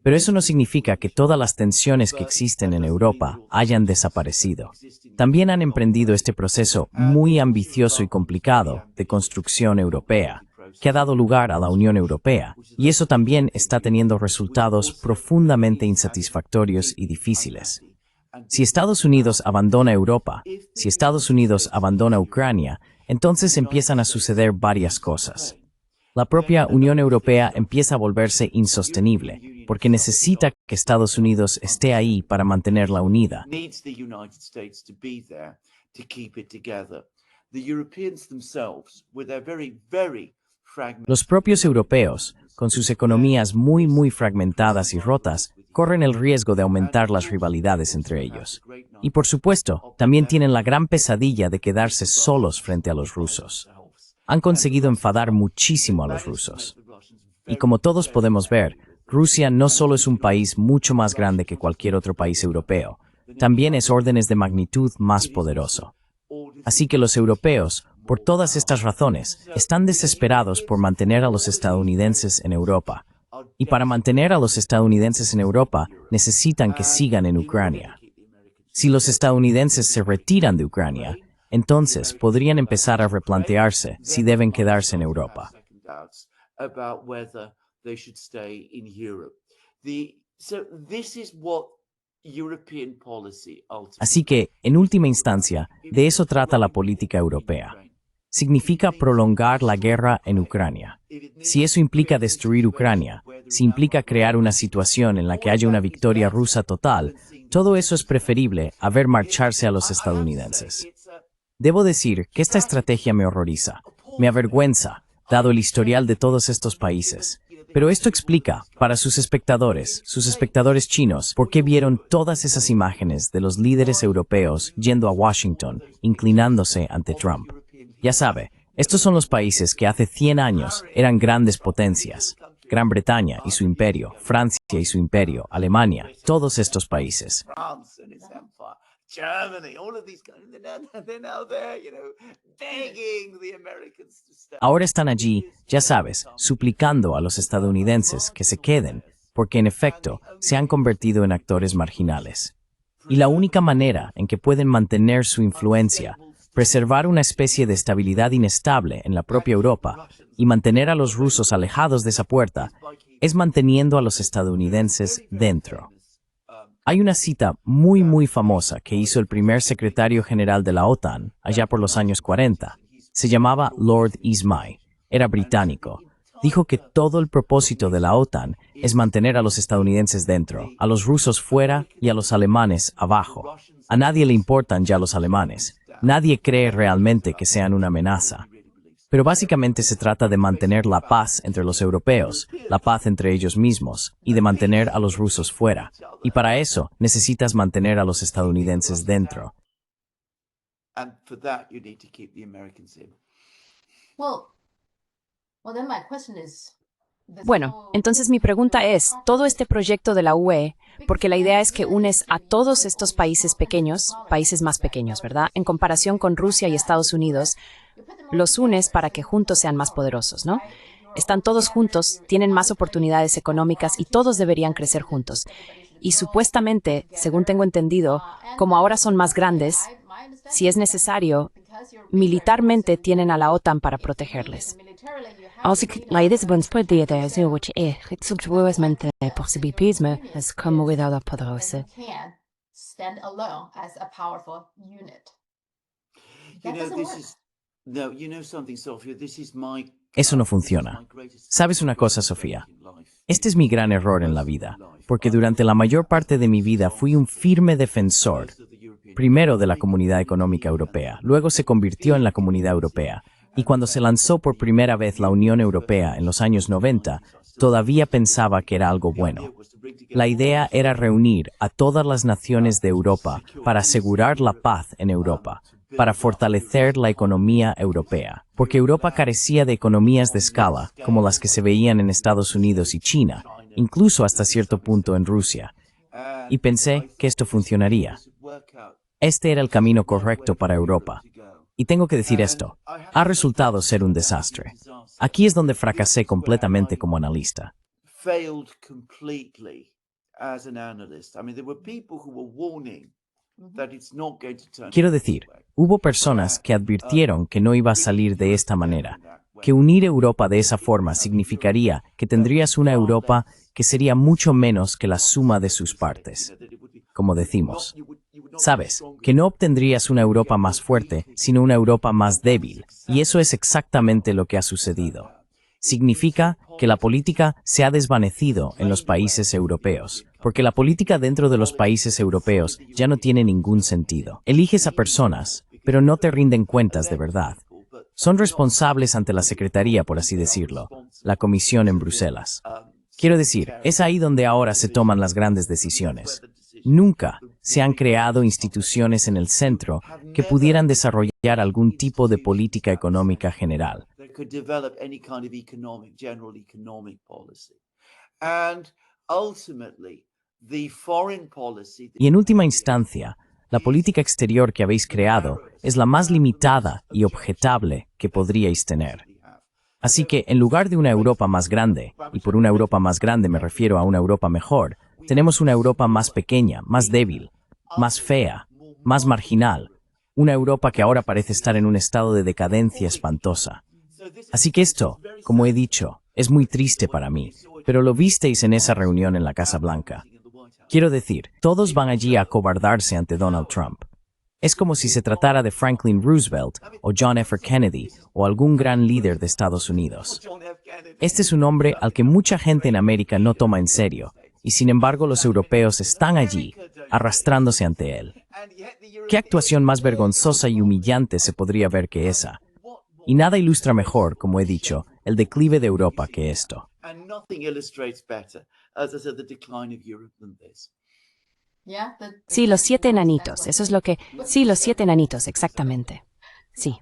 B: pero eso no significa que todas las tensiones que existen en Europa hayan desaparecido. También han emprendido este proceso muy ambicioso y complicado de construcción europea, que ha dado lugar a la Unión Europea, y eso también está teniendo resultados profundamente insatisfactorios y difíciles. Si Estados Unidos abandona Europa, si Estados Unidos abandona Ucrania, entonces empiezan a suceder varias cosas. La propia Unión Europea empieza a volverse insostenible, porque necesita que Estados Unidos esté ahí para mantenerla unida.
A: needs the United States to be there to keep it together. The Europeans themselves, with their very fragmented
B: Los propios europeos, con sus economías muy fragmentadas y rotas, corren el riesgo de aumentar las rivalidades entre ellos. Y por supuesto, también tienen la gran pesadilla de quedarse solos frente a los rusos. Han conseguido enfadar muchísimo a los rusos. Y como todos podemos ver, Rusia no solo es un país mucho más grande que cualquier otro país europeo, también es órdenes de magnitud más poderoso. Así que los europeos, por todas estas razones, están desesperados por mantener a los estadounidenses en Europa. Y para mantener a los estadounidenses en Europa, necesitan que sigan en Ucrania. Si los estadounidenses se retiran de Ucrania, entonces podrían empezar a replantearse si deben quedarse en Europa.
A: about whether they should stay in Europe. So this is what European policy ultimately.
B: Así que, en última instancia, de eso trata la política europea. Significa prolongar la guerra en Ucrania. Si eso implica destruir Ucrania, si implica crear una situación en la que haya una victoria rusa total, todo eso es preferible a ver marcharse a los estadounidenses. Debo decir que esta estrategia me horroriza, me avergüenza, dado el historial de todos estos países. Pero esto explica, para sus espectadores chinos, por qué vieron todas esas imágenes de los líderes europeos yendo a Washington, inclinándose ante Trump. Ya sabe, estos son los países que hace 100 años eran grandes potencias. Gran Bretaña y su imperio, Francia y su imperio, Alemania, todos estos países.
A: France and its empire, Germany, all of these countries, they're now there, begging the Americans to stay.
B: Ahora están allí, ya sabes, suplicando a los estadounidenses que se queden, porque en efecto se han convertido en actores marginales. Y la única manera en que pueden mantener su influencia, preservar una especie de estabilidad inestable en la propia Europa y mantener a los rusos alejados de esa puerta, es manteniendo a los estadounidenses dentro. Hay una cita muy famosa que hizo el primer secretario general de la OTAN allá por los años 40. Se llamaba Lord Ismay. Era británico. Dijo que todo el propósito de la OTAN es mantener a los estadounidenses dentro, a los rusos fuera y a los alemanes abajo. A nadie le importan ya los alemanes. Nadie cree realmente que sean una amenaza. Pero básicamente se trata de mantener la paz entre los europeos, la paz entre ellos mismos, y de mantener a los rusos fuera. Y para eso necesitas mantener a los estadounidenses dentro.
A: And for that, you need to keep the Americans in.
C: Bueno, entonces mi pregunta es, todo este proyecto de la UE, porque la idea es que unes a todos estos países pequeños, países más pequeños, ¿verdad? En comparación con Rusia y Estados Unidos, los unes para que juntos sean más poderosos, ¿no? Están todos juntos, tienen más oportunidades económicas y todos deberían crecer juntos. Y supuestamente, según tengo entendido, como ahora son más grandes, si es necesario, militarmente tienen a la OTAN para protegerles.
D: Así que la idea de es possibilisme es como cuidado poderoso.
A: You know, this is no, you know something, Sophia. This is my.
B: Eso no funciona. ¿Sabes una cosa, Sofía? Este es mi gran error en la vida, porque durante la mayor parte de mi vida fui un firme defensor, primero de la Comunidad Económica Europea, luego se convirtió en la Comunidad Europea, y cuando se lanzó por primera vez la Unión Europea en los años 90, todavía pensaba que era algo bueno. La idea era reunir a todas las naciones de Europa para asegurar la paz en Europa, para fortalecer la economía europea, porque Europa carecía de economías de escala, como las que se veían en Estados Unidos y China, incluso hasta cierto punto en Rusia. Y pensé que esto funcionaría. Este era el camino correcto para Europa. Y tengo que decir esto, ha resultado ser un desastre. Aquí es donde fracasé completamente como analista.
A: Failed completely as an analyst. I mean, there were people who were warning that it's not going to turn.
B: Quiero decir, hubo personas que advirtieron que no iba a salir de esta manera, que unir Europa de esa forma significaría que tendrías una Europa que sería mucho menos que la suma de sus partes. Como decimos, sabes, que no obtendrías una Europa más fuerte, sino una Europa más débil, y eso es exactamente lo que ha sucedido. Significa que la política se ha desvanecido en los países europeos, porque la política dentro de los países europeos ya no tiene ningún sentido. Eliges a personas, pero no te rinden cuentas de verdad. Son responsables ante la Secretaría, por así decirlo, la Comisión en Bruselas. Quiero decir, es ahí donde ahora se toman las grandes decisiones. Nunca se han creado instituciones en el centro que pudieran desarrollar algún tipo de política económica general.
A: Could develop any kind of general economic policy. And ultimately, the foreign policy.
B: Y en última instancia, la política exterior que habéis creado es la más limitada y objetable que podríais tener. Así que, en lugar de una Europa más grande, y por una Europa más grande me refiero a una Europa mejor, tenemos una Europa más pequeña, más débil, más fea, más marginal, una Europa que ahora parece estar en un estado de decadencia espantosa. Así que esto, como he dicho, es muy triste para mí, pero lo visteis en esa reunión en la Casa Blanca. Quiero decir, todos van allí a acobardarse ante Donald Trump. Es como si se tratara de Franklin Roosevelt o John F. Kennedy o algún gran líder de Estados Unidos. Este es un hombre al que mucha gente en América no toma en serio, y sin embargo los europeos están allí, arrastrándose ante él. ¿Qué actuación más vergonzosa y humillante se podría ver que esa? Y nada ilustra mejor, como he dicho, el declive de Europa que esto.
A: And nothing illustrates better, as I said, the decline of Europe than this.
C: Sí, los 7 enanitos, eso es lo que... Sí, los 7 enanitos, exactamente. Sí.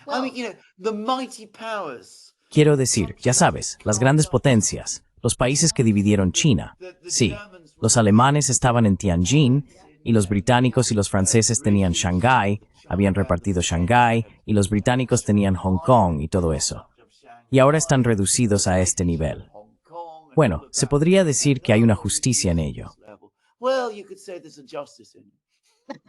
A: I mean, you know, the mighty powers.
B: Quiero decir, ya sabes, las grandes potencias, los países que dividieron China. Sí, los alemanes estaban en Tianjin, y los británicos y los franceses tenían Shanghái, habían repartido Shanghái, y los británicos tenían Hong Kong y todo eso. Y ahora están reducidos a este nivel. Bueno, se podría decir que hay una justicia en ello.
A: Well, you could say there's a justice in it.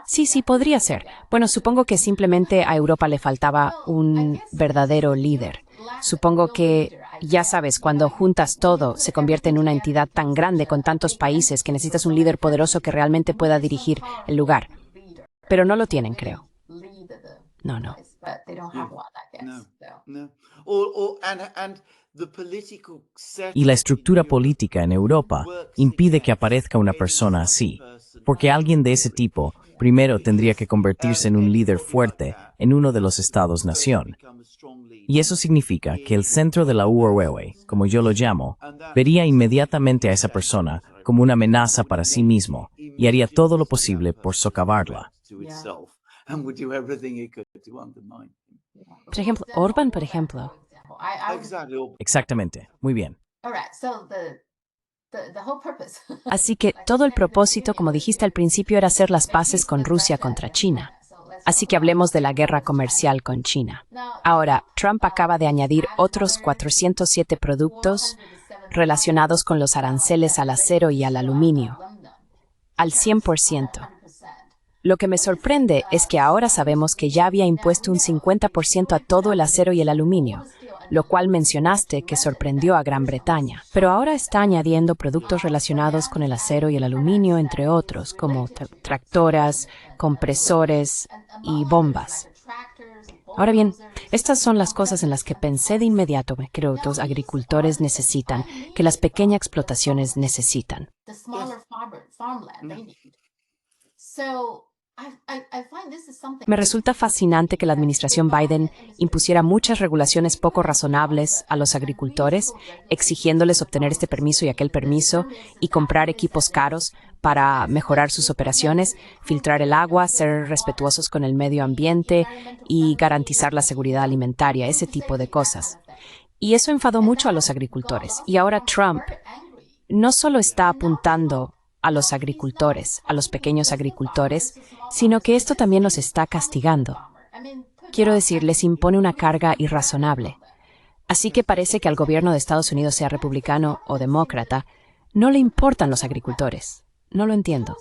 C: Sí, podría ser. Bueno, supongo que simplemente a Europa le faltaba un verdadero líder. Supongo que, ya sabes, cuando juntas todo, se convierte en una entidad tan grande con tantos países que necesitas un líder poderoso que realmente pueda dirigir el lugar. Pero no lo tienen, creo. No.
A: No. And the political
B: Y la estructura política en Europa impide que aparezca una persona así, porque alguien de ese tipo primero tendría que convertirse en un líder fuerte en uno de los estados-nación. Y eso significa que el centro de la URWE, como yo lo llamo, vería inmediatamente a esa persona como una amenaza para sí mismo y haría todo lo posible por socavarla.
C: Por ejemplo, Orbán, por ejemplo.
B: Exactamente. Muy bien.
C: Así que todo el propósito, como dijiste al principio, era hacer las paces con Rusia contra China. Así que hablemos de la guerra comercial con China. Ahora, Trump acaba de añadir otros 407 productos relacionados con los aranceles al acero y al aluminio, al 100%. Lo que me sorprende es que ahora sabemos que ya había impuesto un 50% a todo el acero y el aluminio, lo cual mencionaste que sorprendió a Gran Bretaña. Pero ahora está añadiendo productos relacionados con el acero y el aluminio, entre otros, como tractoras, compresores y bombas. Ahora bien, estas son las cosas en las que pensé de inmediato que los agricultores necesitan, que las pequeñas explotaciones necesitan. Me resulta fascinante que la administración Biden impusiera muchas regulaciones poco razonables a los agricultores, exigiéndoles obtener este permiso y aquel permiso, y comprar equipos caros para mejorar sus operaciones, filtrar el agua, ser respetuosos con el medio ambiente y garantizar la seguridad alimentaria, ese tipo de cosas. Y eso enfadó mucho a los agricultores. Y ahora Trump no solo está apuntando a los agricultores, a los pequeños agricultores, sino que esto también los está castigando. Quiero decir, les impone una carga irrazonable. Así que parece que al gobierno de Estados Unidos, sea republicano o demócrata, no le importan los agricultores. No lo entiendo.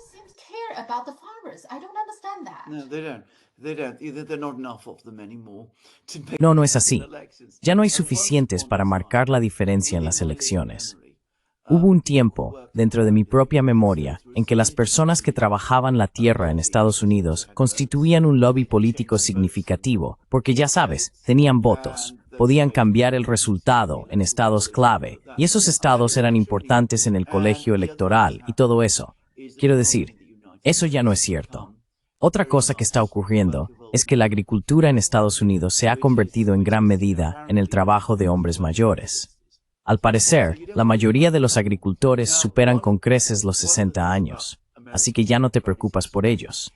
A: No, they don't. They don't. There are not enough of them anymore to make
B: No, no es así.
A: elections.
B: Ya no hay suficientes para marcar la diferencia en las elecciones. Hubo un tiempo, dentro de mi propia memoria, en que las personas que trabajaban la tierra en Estados Unidos constituían un lobby político significativo, porque ya sabes, tenían votos, podían cambiar el resultado en estados clave, y esos estados eran importantes en el colegio electoral y todo eso. Quiero decir, eso ya no es cierto. Otra cosa que está ocurriendo es que la agricultura en Estados Unidos se ha convertido en gran medida en el trabajo de hombres mayores. Al parecer, la mayoría de los agricultores superan con creces los 60 años, así que ya no te preocupas por ellos.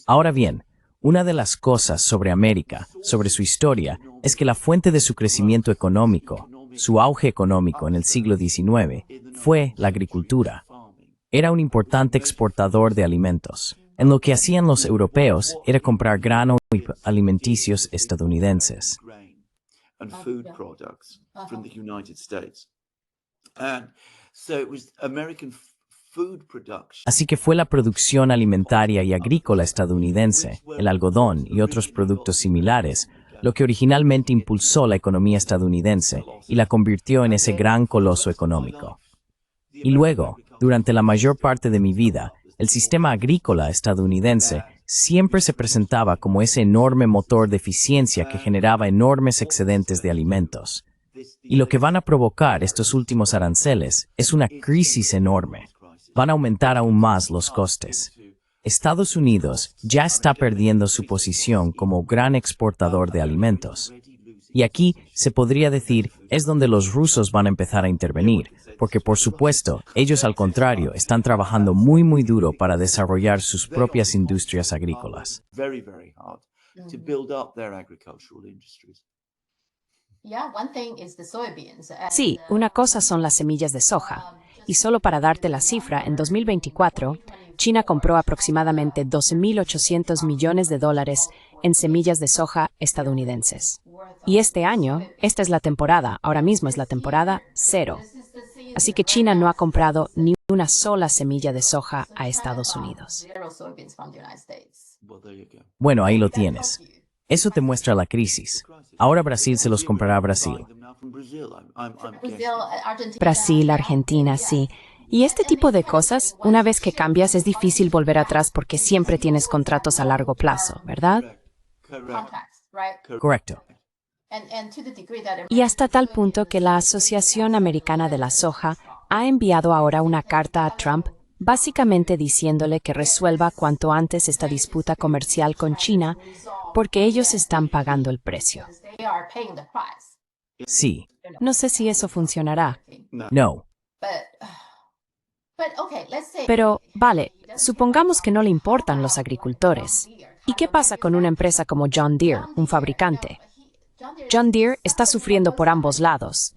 B: Ahora bien, una de las cosas sobre América, sobre su historia, es que la fuente de su crecimiento económico, su auge económico en el siglo XIX, fue la agricultura. Era un importante exportador de alimentos. En lo que hacían los europeos era comprar grano y alimenticios estadounidenses.
A: And food products from the United States. And so it was American food production.
B: Así que fue la producción alimentaria y agrícola estadounidense, el algodón y otros productos similares, lo que originalmente impulsó la economía estadounidense y la convirtió en ese gran coloso económico. Y luego, durante la mayor parte de mi vida, el sistema agrícola estadounidense siempre se presentaba como ese enorme motor de eficiencia que generaba enormes excedentes de alimentos. Y lo que van a provocar estos últimos aranceles es una crisis enorme. Van a aumentar aún más los costes. Estados Unidos ya está perdiendo su posición como gran exportador de alimentos. Y aquí, se podría decir, es donde los rusos van a empezar a intervenir, porque por supuesto, ellos al contrario, están trabajando muy duro para desarrollar sus propias industrias agrícolas.
A: Very hard to build up their agricultural industries.
C: Sí, una cosa son las semillas de soja. Y solo para darte la cifra, en 2024, China compró aproximadamente $12.800 millones en semillas de soja estadounidenses. Y este año, esta es la temporada, ahora mismo es la temporada 0. Así que China no ha comprado ni una sola semilla de soja a Estados Unidos.
A: Well, there you go.
B: Bueno, ahí lo tienes. Eso te muestra la crisis. Ahora Brasil se los comprará a Brasil.
A: Buying them now from Brazil. I'm guessing.
C: Brasil, Argentina, sí. Y este tipo de cosas, una vez que cambias, es difícil volver atrás porque siempre tienes contratos a largo plazo, ¿verdad?
A: Correct.
B: Correcto.
C: Y hasta tal punto que la Asociación Americana de la Soja ha enviado ahora una carta a Trump, básicamente diciéndole que resuelva cuanto antes esta disputa comercial con China, porque ellos están pagando el precio.
B: Sí.
C: No sé si eso funcionará.
B: No.
C: Pero, vale, supongamos que no le importan los agricultores. ¿Y qué pasa con una empresa como John Deere, un fabricante? John Deere está sufriendo por ambos lados.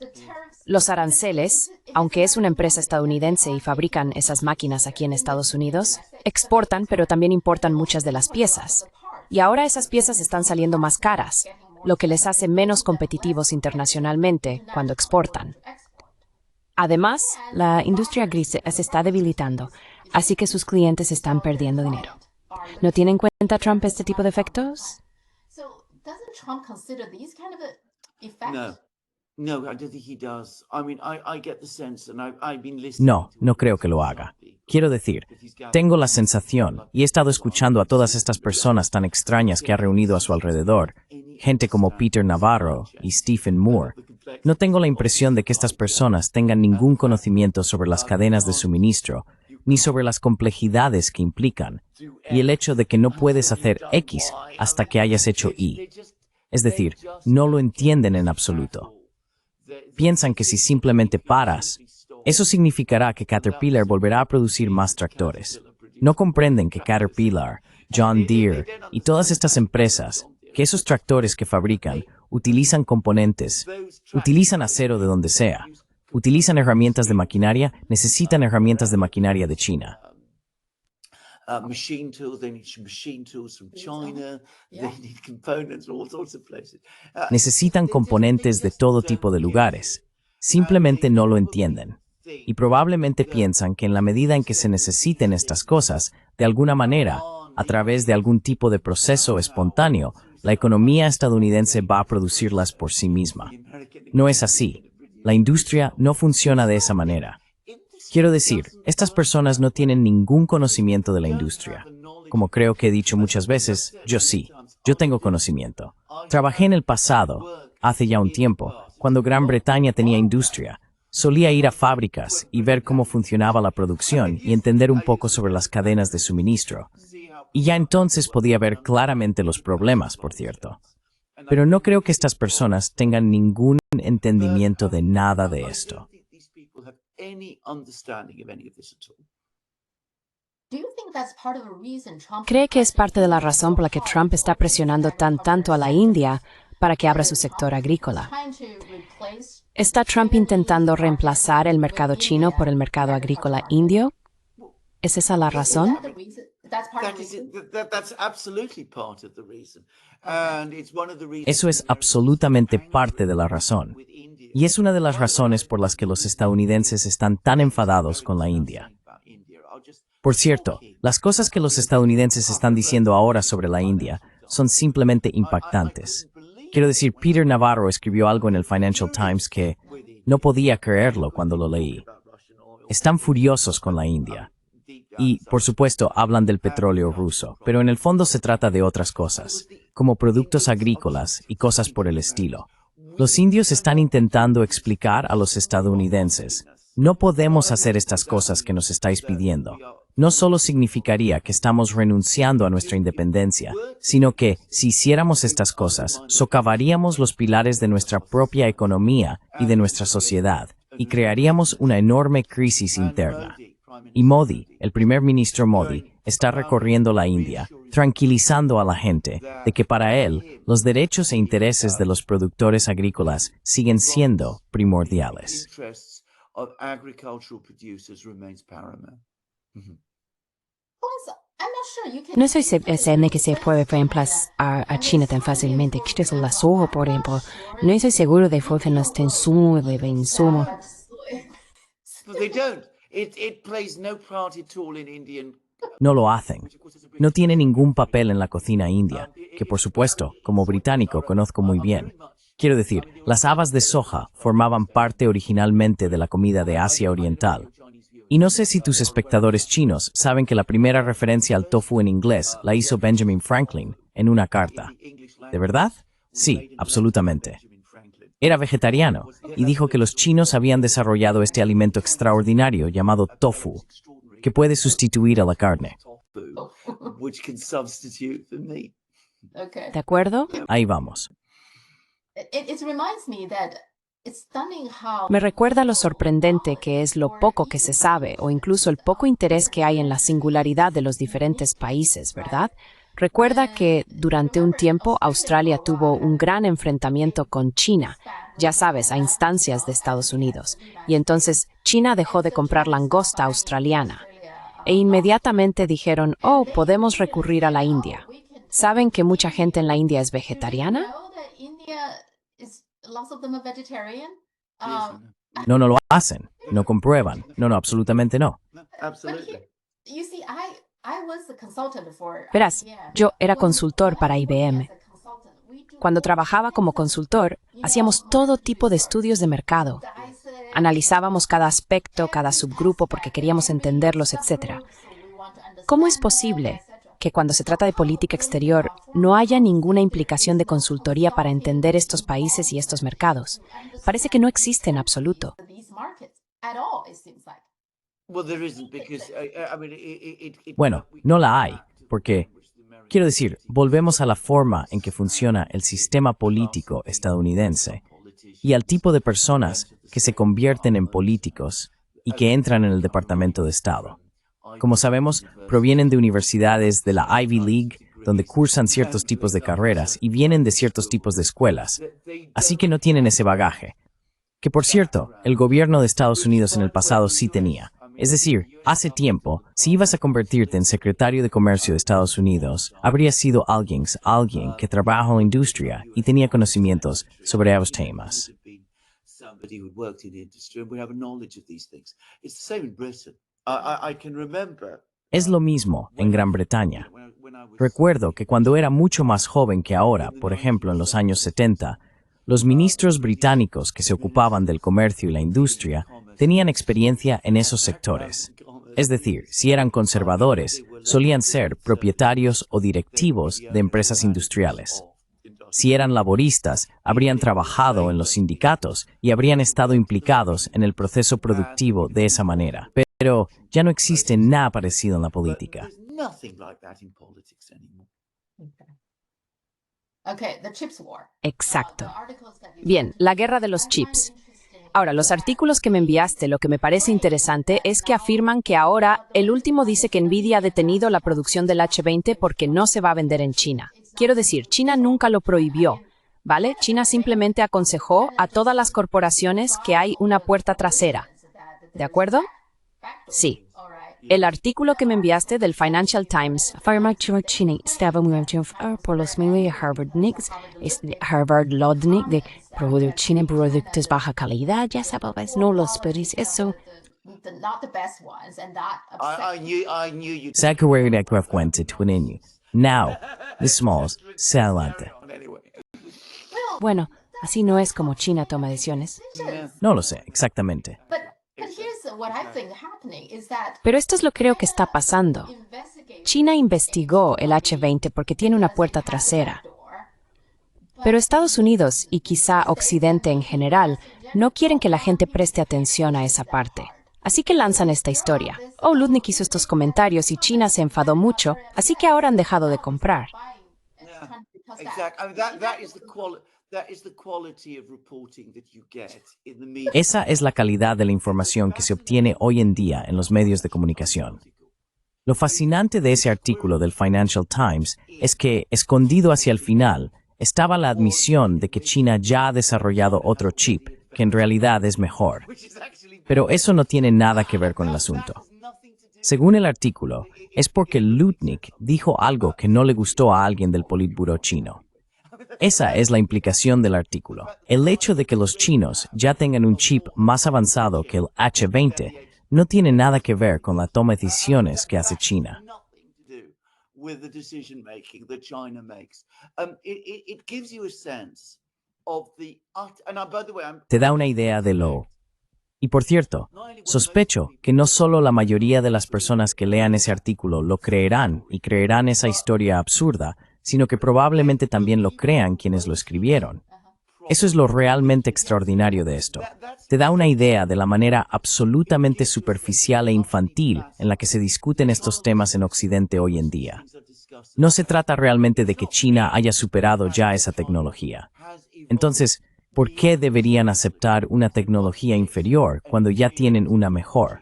C: Los aranceles, aunque es una empresa estadounidense y fabrican esas máquinas aquí en Estados Unidos, exportan, pero también importan muchas de las piezas. Y ahora esas piezas están saliendo más caras, lo que les hace menos competitivos internacionalmente cuando exportan. Además, la industria gris se está debilitando, así que sus clientes están perdiendo dinero. ¿No tiene en cuenta Trump este tipo de efectos?
A: No. No, I don't think he does. I mean, I get the sense, and I've been listening.
B: No, no creo que lo haga. Quiero decir, tengo la sensación, y he estado escuchando a todas estas personas tan extrañas que ha reunido a su alrededor, gente como Peter Navarro y Stephen Moore. No tengo la impresión de que estas personas tengan ningún conocimiento sobre las cadenas de suministro, ni sobre las complejidades que implican, y el hecho de que no puedes hacer X hasta que hayas hecho Y. Es decir, no lo entienden en absoluto. Piensan que si simplemente paras, eso significará que Caterpillar volverá a producir más tractores. No comprenden que Caterpillar, John Deere y todas estas empresas, que esos tractores que fabrican, utilizan componentes, utilizan acero de donde sea, utilizan herramientas de maquinaria, necesitan herramientas de maquinaria de China.
A: Machine tools, they need machine tools from China, they need components from all sorts of places.
B: Necesitan componentes de todo tipo de lugares. Simplemente no lo entienden. Y probablemente piensan que en la medida en que se necesiten estas cosas, de alguna manera, a través de algún tipo de proceso espontáneo, la economía estadounidense va a producirlas por sí misma. No es así. La industria no funciona de esa manera. Quiero decir, estas personas no tienen ningún conocimiento de la industria. Como creo que he dicho muchas veces, yo sí. Yo tengo conocimiento. Trabajé en el pasado, hace ya un tiempo, cuando Gran Bretaña tenía industria. Solía ir a fábricas y ver cómo funcionaba la producción y entender un poco sobre las cadenas de suministro. Y ya entonces podía ver claramente los problemas, por cierto. Pero no creo que estas personas tengan ningún entendimiento de nada de esto.
C: ¿Cree que es parte de la razón por la que Trump está presionando tanto a la India para que abra su sector agrícola? ¿Está Trump intentando reemplazar el mercado chino por el mercado agrícola indio? ¿Es esa la razón?
B: Eso es absolutamente parte de la razón. Y es una de las razones por las que los estadounidenses están tan enfadados con la India. Por cierto, las cosas que los estadounidenses están diciendo ahora sobre la India son simplemente impactantes. Quiero decir, Peter Navarro escribió algo en el Financial Times que no podía creerlo cuando lo leí. Están furiosos con la India. Y, por supuesto, hablan del petróleo ruso, pero en el fondo se trata de otras cosas, como productos agrícolas y cosas por el estilo. Los indios están intentando explicar a los estadounidenses, no podemos hacer estas cosas que nos estáis pidiendo. No solo significaría que estamos renunciando a nuestra independencia, sino que, si hiciéramos estas cosas, socavaríamos los pilares de nuestra propia economía y de nuestra sociedad, y crearíamos una enorme crisis interna. Y Modi, el primer ministro Modi, está recorriendo la India, tranquilizando a la gente de que para él, los derechos e intereses de los productores agrícolas siguen siendo primordiales.
D: No estoy seguro que se puede reemplazar a China tan fácilmente. Quizás el azúcar, por ejemplo. No estoy seguro de las tensiones de insumo.
B: No lo hacen. No tiene ningún papel en la cocina india, que por supuesto, como británico, conozco muy bien. Quiero decir, las habas de soja formaban parte originalmente de la comida de Asia Oriental. Y no sé si tus espectadores chinos saben que la primera referencia al tofu en inglés la hizo Benjamin Franklin en una carta. ¿De verdad? Sí, absolutamente. Era vegetariano y dijo que los chinos habían desarrollado este alimento extraordinario llamado tofu, que puede sustituir a la carne.
C: ¿De acuerdo?
B: Ahí vamos.
C: Me recuerda lo sorprendente que es lo poco que se sabe o incluso el poco interés que hay en la singularidad de los diferentes países, ¿verdad? Recuerda que durante un tiempo Australia tuvo un gran enfrentamiento con China, ya sabes, a instancias de Estados Unidos, y entonces China dejó de comprar langosta australiana. E inmediatamente dijeron, oh, podemos recurrir a la India. ¿Saben que mucha gente en la India es vegetariana?
B: No lo hacen, no comprueban, no, absolutamente no.
C: Verás, yo era consultor para IBM. Cuando trabajaba como consultor, hacíamos todo tipo de estudios de mercado. Analizábamos cada aspecto, cada subgrupo porque queríamos entenderlos, etc. ¿Cómo es posible que cuando se trata de política exterior no haya ninguna implicación de consultoría para entender estos países y estos mercados? Parece que no existe en absoluto.
B: Bueno, no la hay, porque, quiero decir, volvemos a la forma en que funciona el sistema político estadounidense y al tipo de personas que se convierten en políticos y que entran en el Departamento de Estado. Como sabemos, provienen de universidades de la Ivy League, donde cursan ciertos tipos de carreras y vienen de ciertos tipos de escuelas, así que no tienen ese bagaje. Que por cierto, el gobierno de Estados Unidos en el pasado sí tenía. Es decir, hace tiempo, si ibas a convertirte en secretario de Comercio de Estados Unidos, habría sido alguien que trabaja en la industria y tenía conocimientos sobre esos temas. Es lo mismo en Gran Bretaña. Recuerdo que cuando era mucho más joven que ahora, por ejemplo en los años 70, los ministros británicos que se ocupaban del comercio y la industria tenían experiencia en esos sectores. Es decir, si eran conservadores, solían ser propietarios o directivos de empresas industriales. Si eran laboristas, habrían trabajado en los sindicatos y habrían estado implicados en el proceso productivo de esa manera. Pero ya no existe nada parecido en la política.
C: Exacto. Bien, la guerra de los chips. Ahora, los artículos que me enviaste, lo que me parece interesante es que afirman que ahora el último dice que Nvidia ha detenido la producción del H20 porque no se va a vender en China. Quiero decir, China nunca lo prohibió, ¿vale? China simplemente aconsejó a todas las corporaciones que hay una puerta trasera. ¿De acuerdo? Sí. El artículo que me enviaste del Financial Times.
D: China estaba muy por los medios de Harvard Knicks, Harvard Lodnik de producir China productos baja calidad, ya sabes, no los pedís eso.
B: Sakurai cuenta tuninyu. Now, the smalls, se adelante.
C: Bueno, así no es como China toma decisiones.
B: No lo sé, exactamente.
C: Pero esto es lo que creo que está pasando. China investigó el H20 porque tiene una puerta trasera. Pero Estados Unidos, y quizá Occidente en general, no quieren que la gente preste atención a esa parte. Así que lanzan esta historia. Oh, Lutnick hizo estos comentarios y China se enfadó mucho, así que ahora han dejado de comprar.
B: Esa es la calidad de la información que se obtiene hoy en día en los medios de comunicación. Lo fascinante de ese artículo del Financial Times es que, escondido hacia el final, estaba la admisión de que China ya ha desarrollado otro chip, que en realidad es mejor. Pero eso no tiene nada que ver con el asunto. Según el artículo, es porque Lutnick dijo algo que no le gustó a alguien del Politburo chino. Esa es la implicación del artículo. El hecho de que los chinos ya tengan un chip más avanzado que el H20 no tiene nada que ver con la toma de decisiones que hace China. Te da una idea de lo... Y por cierto, sospecho que no solo la mayoría de las personas que lean ese artículo lo creerán y creerán esa historia absurda, sino que probablemente también lo crean quienes lo escribieron. Eso es lo realmente extraordinario de esto. Te da una idea de la manera absolutamente superficial e infantil en la que se discuten estos temas en Occidente hoy en día. No se trata realmente de que China haya superado ya esa tecnología. Entonces, ¿por qué deberían aceptar una tecnología inferior cuando ya tienen una mejor?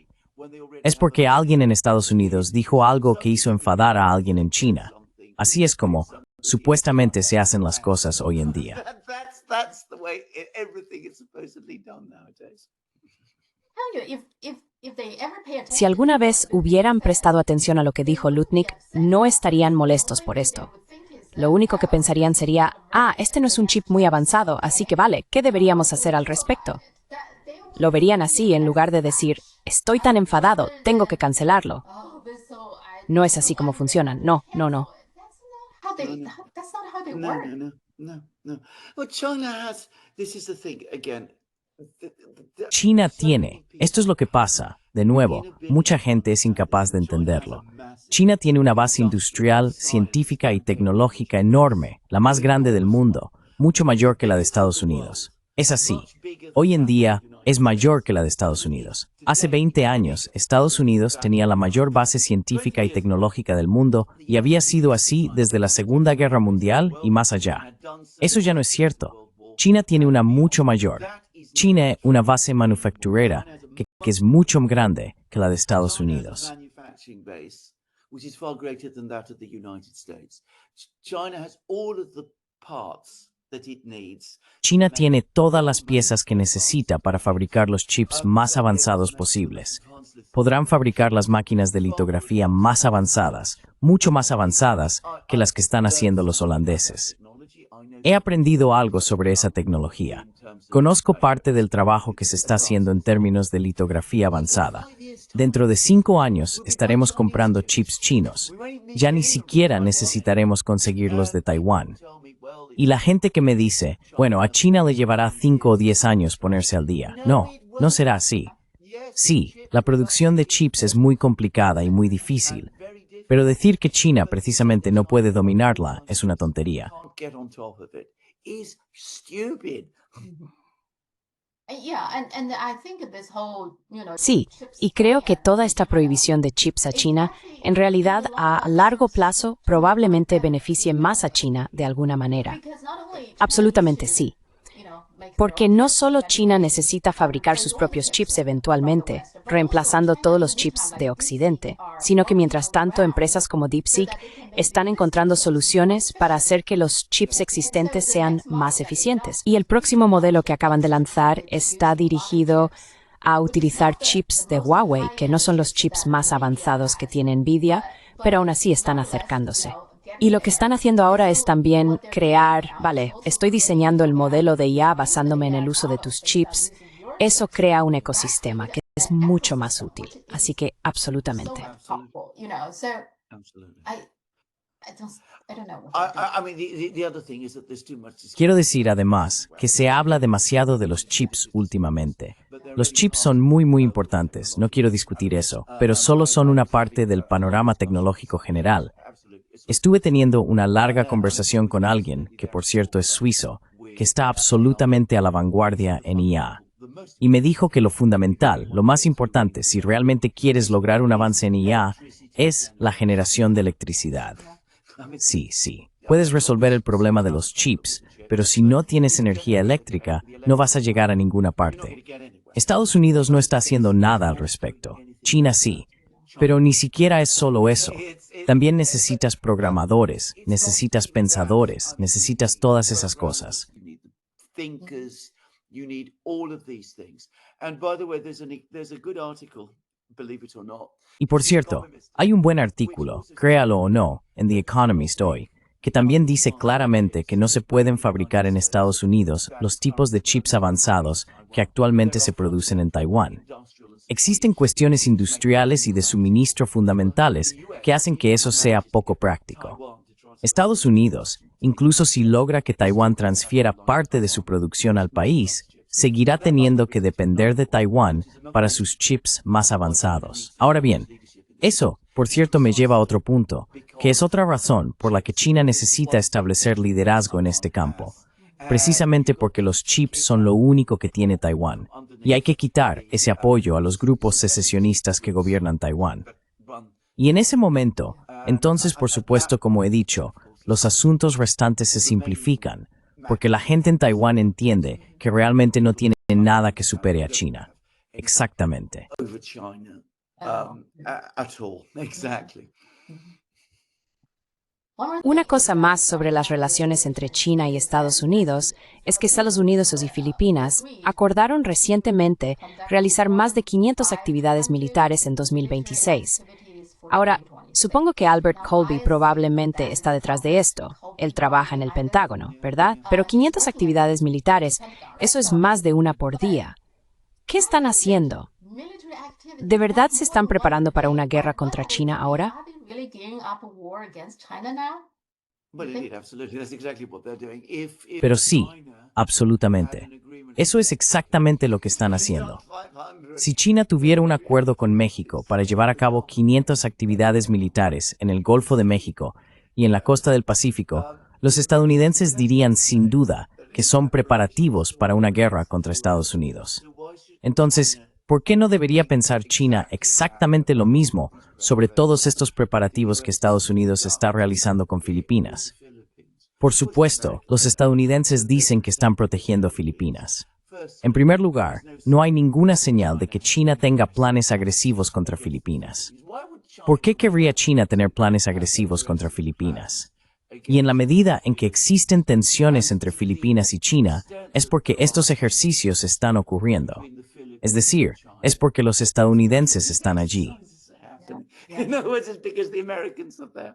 B: Es porque alguien en Estados Unidos dijo algo que hizo enfadar a alguien en China. Así es como, supuestamente, se hacen las cosas hoy en día.
C: Si alguna vez hubieran prestado atención a lo que dijo Lutnick, no estarían molestos por esto. Lo único que pensarían sería, este no es un chip muy avanzado, así que vale, ¿qué deberíamos hacer al respecto? Lo verían así en lugar de decir, estoy tan enfadado, tengo que cancelarlo. No es así como funcionan, no.
A: no, no. Well, China has. This is the thing again.
B: China tiene, esto es lo que pasa, de nuevo, mucha gente es incapaz de entenderlo. China tiene una base industrial, científica y tecnológica enorme, la más grande del mundo, mucho mayor que la de Estados Unidos. Es así. Hoy en día es mayor que la de Estados Unidos. Hace 20 años, Estados Unidos tenía la mayor base científica y tecnológica del mundo y había sido así desde la Segunda Guerra Mundial y más allá. Eso ya no es cierto. China tiene una mucho mayor. China una base manufacturera que es mucho más grande que la de Estados Unidos.
A: Which is far greater than that of the United States. China has all of the parts that it needs.
B: China tiene todas las piezas que necesita para fabricar los chips más avanzados posibles. Podrán fabricar las máquinas de litografía más avanzadas, mucho más avanzadas que las que están haciendo los holandeses. He aprendido algo sobre esa tecnología. Conozco parte del trabajo que se está haciendo en términos de litografía avanzada. Dentro de 5 años estaremos comprando chips chinos. Ya ni siquiera necesitaremos conseguirlos de Taiwán. Y la gente que me dice, bueno, a China le llevará 5 o 10 años ponerse al día. No, no será así. Sí, la producción de chips es muy complicada y muy difícil. Pero decir que China precisamente no puede dominarla es una tontería.
C: Sí, y creo que toda esta prohibición de chips a China, en realidad a largo plazo probablemente beneficie más a China de alguna manera. Absolutamente sí. Porque no solo China necesita fabricar sus propios chips eventualmente, reemplazando todos los chips de Occidente, sino que mientras tanto empresas como DeepSeek están encontrando soluciones para hacer que los chips existentes sean más eficientes. Y el próximo modelo que acaban de lanzar está dirigido a utilizar chips de Huawei, que no son los chips más avanzados que tiene Nvidia, pero aún así están acercándose. Y lo que están haciendo ahora es también crear, vale, estoy diseñando el modelo de IA basándome en el uso de tus chips. Eso crea un ecosistema que es mucho más útil. Así que, absolutamente.
B: Quiero decir, además, que se habla demasiado de los chips últimamente. Los chips son muy importantes, no quiero discutir eso, pero solo son una parte del panorama tecnológico general. Estuve teniendo una larga conversación con alguien, que por cierto es suizo, que está absolutamente a la vanguardia en IA. Y me dijo que lo fundamental, lo más importante, si realmente quieres lograr un avance en IA, es la generación de electricidad. Sí, puedes resolver el problema de los chips, pero si no tienes energía eléctrica, no vas a llegar a ninguna parte. Estados Unidos no está haciendo nada al respecto. China sí. Pero ni siquiera es solo eso. También necesitas programadores, necesitas pensadores, necesitas todas esas cosas. Y por cierto, hay un buen artículo, créalo o no, en The Economist hoy, que también dice claramente que no se pueden fabricar en Estados Unidos los tipos de chips avanzados que actualmente se producen en Taiwán. Existen cuestiones industriales y de suministro fundamentales que hacen que eso sea poco práctico. Estados Unidos, incluso si logra que Taiwán transfiera parte de su producción al país, seguirá teniendo que depender de Taiwán para sus chips más avanzados. Ahora bien, eso, por cierto, me lleva a otro punto, que es otra razón por la que China necesita establecer liderazgo en este campo. Precisamente porque los chips son lo único que tiene Taiwán, y hay que quitar ese apoyo a los grupos secesionistas que gobiernan Taiwán. Y en ese momento, entonces, por supuesto, como he dicho, los asuntos restantes se simplifican, porque la gente en Taiwán entiende que realmente no tiene nada que supere a China. Exactamente.
C: Una cosa más sobre las relaciones entre China y Estados Unidos es que Estados Unidos y Filipinas acordaron recientemente realizar más de 500 actividades militares en 2026. Ahora, supongo que Albert Colby probablemente está detrás de esto. Él trabaja en el Pentágono, ¿verdad? Pero 500 actividades militares, eso es más de una por día. ¿Qué están haciendo? ¿De verdad se están preparando para una guerra contra China ahora?
A: Well, indeed, absolutely. That's exactly what they're doing. If
B: Pero sí,
A: China had
B: absolutamente.
A: an agreement
B: Eso es exactamente lo que están haciendo. Si China tuviera un acuerdo con México para llevar a cabo 500 actividades militares en el Golfo de México y en la costa del Pacífico, los estadounidenses dirían sin duda que son preparativos para una guerra contra Estados Unidos. Entonces, ¿por qué no debería pensar China exactamente lo mismo sobre todos estos preparativos que Estados Unidos está realizando con Filipinas? Por supuesto, los estadounidenses dicen que están protegiendo Filipinas. En primer lugar, no hay ninguna señal de que China tenga planes agresivos contra Filipinas. ¿Por qué querría China tener planes agresivos contra Filipinas? Y en la medida en que existen tensiones entre Filipinas y China, es porque estos ejercicios están ocurriendo. Es decir, es porque los estadounidenses están allí.
A: In other words, it's because the Americans are there.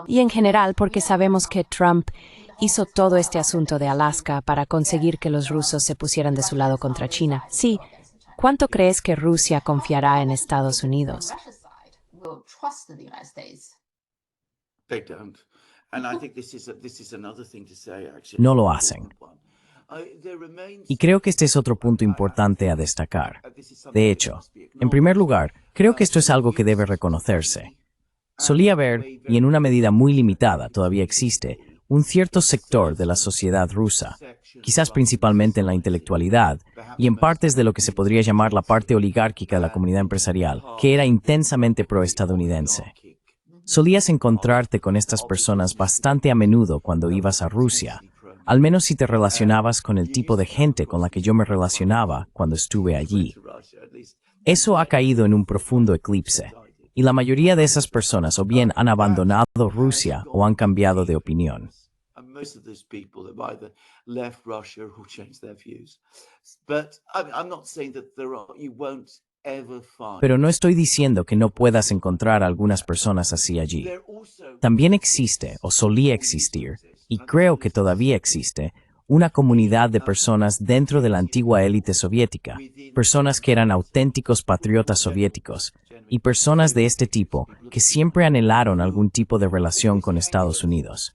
C: Y en general, porque sabemos que Trump hizo todo este asunto de Alaska para conseguir que los rusos se pusieran de su lado contra China. Sí, ¿cuánto crees que Rusia confiará en Estados Unidos?
A: They don't. And I think this is another thing to say, actually.
B: No lo hacen. Y creo que este es otro punto importante a destacar. De hecho, en primer lugar, creo que esto es algo que debe reconocerse. Solía haber, y en una medida muy limitada todavía existe, un cierto sector de la sociedad rusa, quizás principalmente en la intelectualidad y en partes de lo que se podría llamar la parte oligárquica de la comunidad empresarial, que era intensamente proestadounidense. Solías encontrarte con estas personas bastante a menudo cuando ibas a Rusia, al menos si te relacionabas con el tipo de gente con la que yo me relacionaba cuando estuve allí. Eso ha caído en un profundo eclipse, y la mayoría de esas personas o bien han abandonado Rusia o han cambiado de opinión.
A: Most of those people have either left Russia or changed their views. But I'm not saying that you won't ever find.
B: Pero no estoy diciendo que no puedas encontrar a algunas personas así allí. También existe, o solía existir, y creo que todavía existe, una comunidad de personas dentro de la antigua élite soviética, personas que eran auténticos patriotas soviéticos, y personas de este tipo que siempre anhelaron algún tipo de relación con Estados Unidos.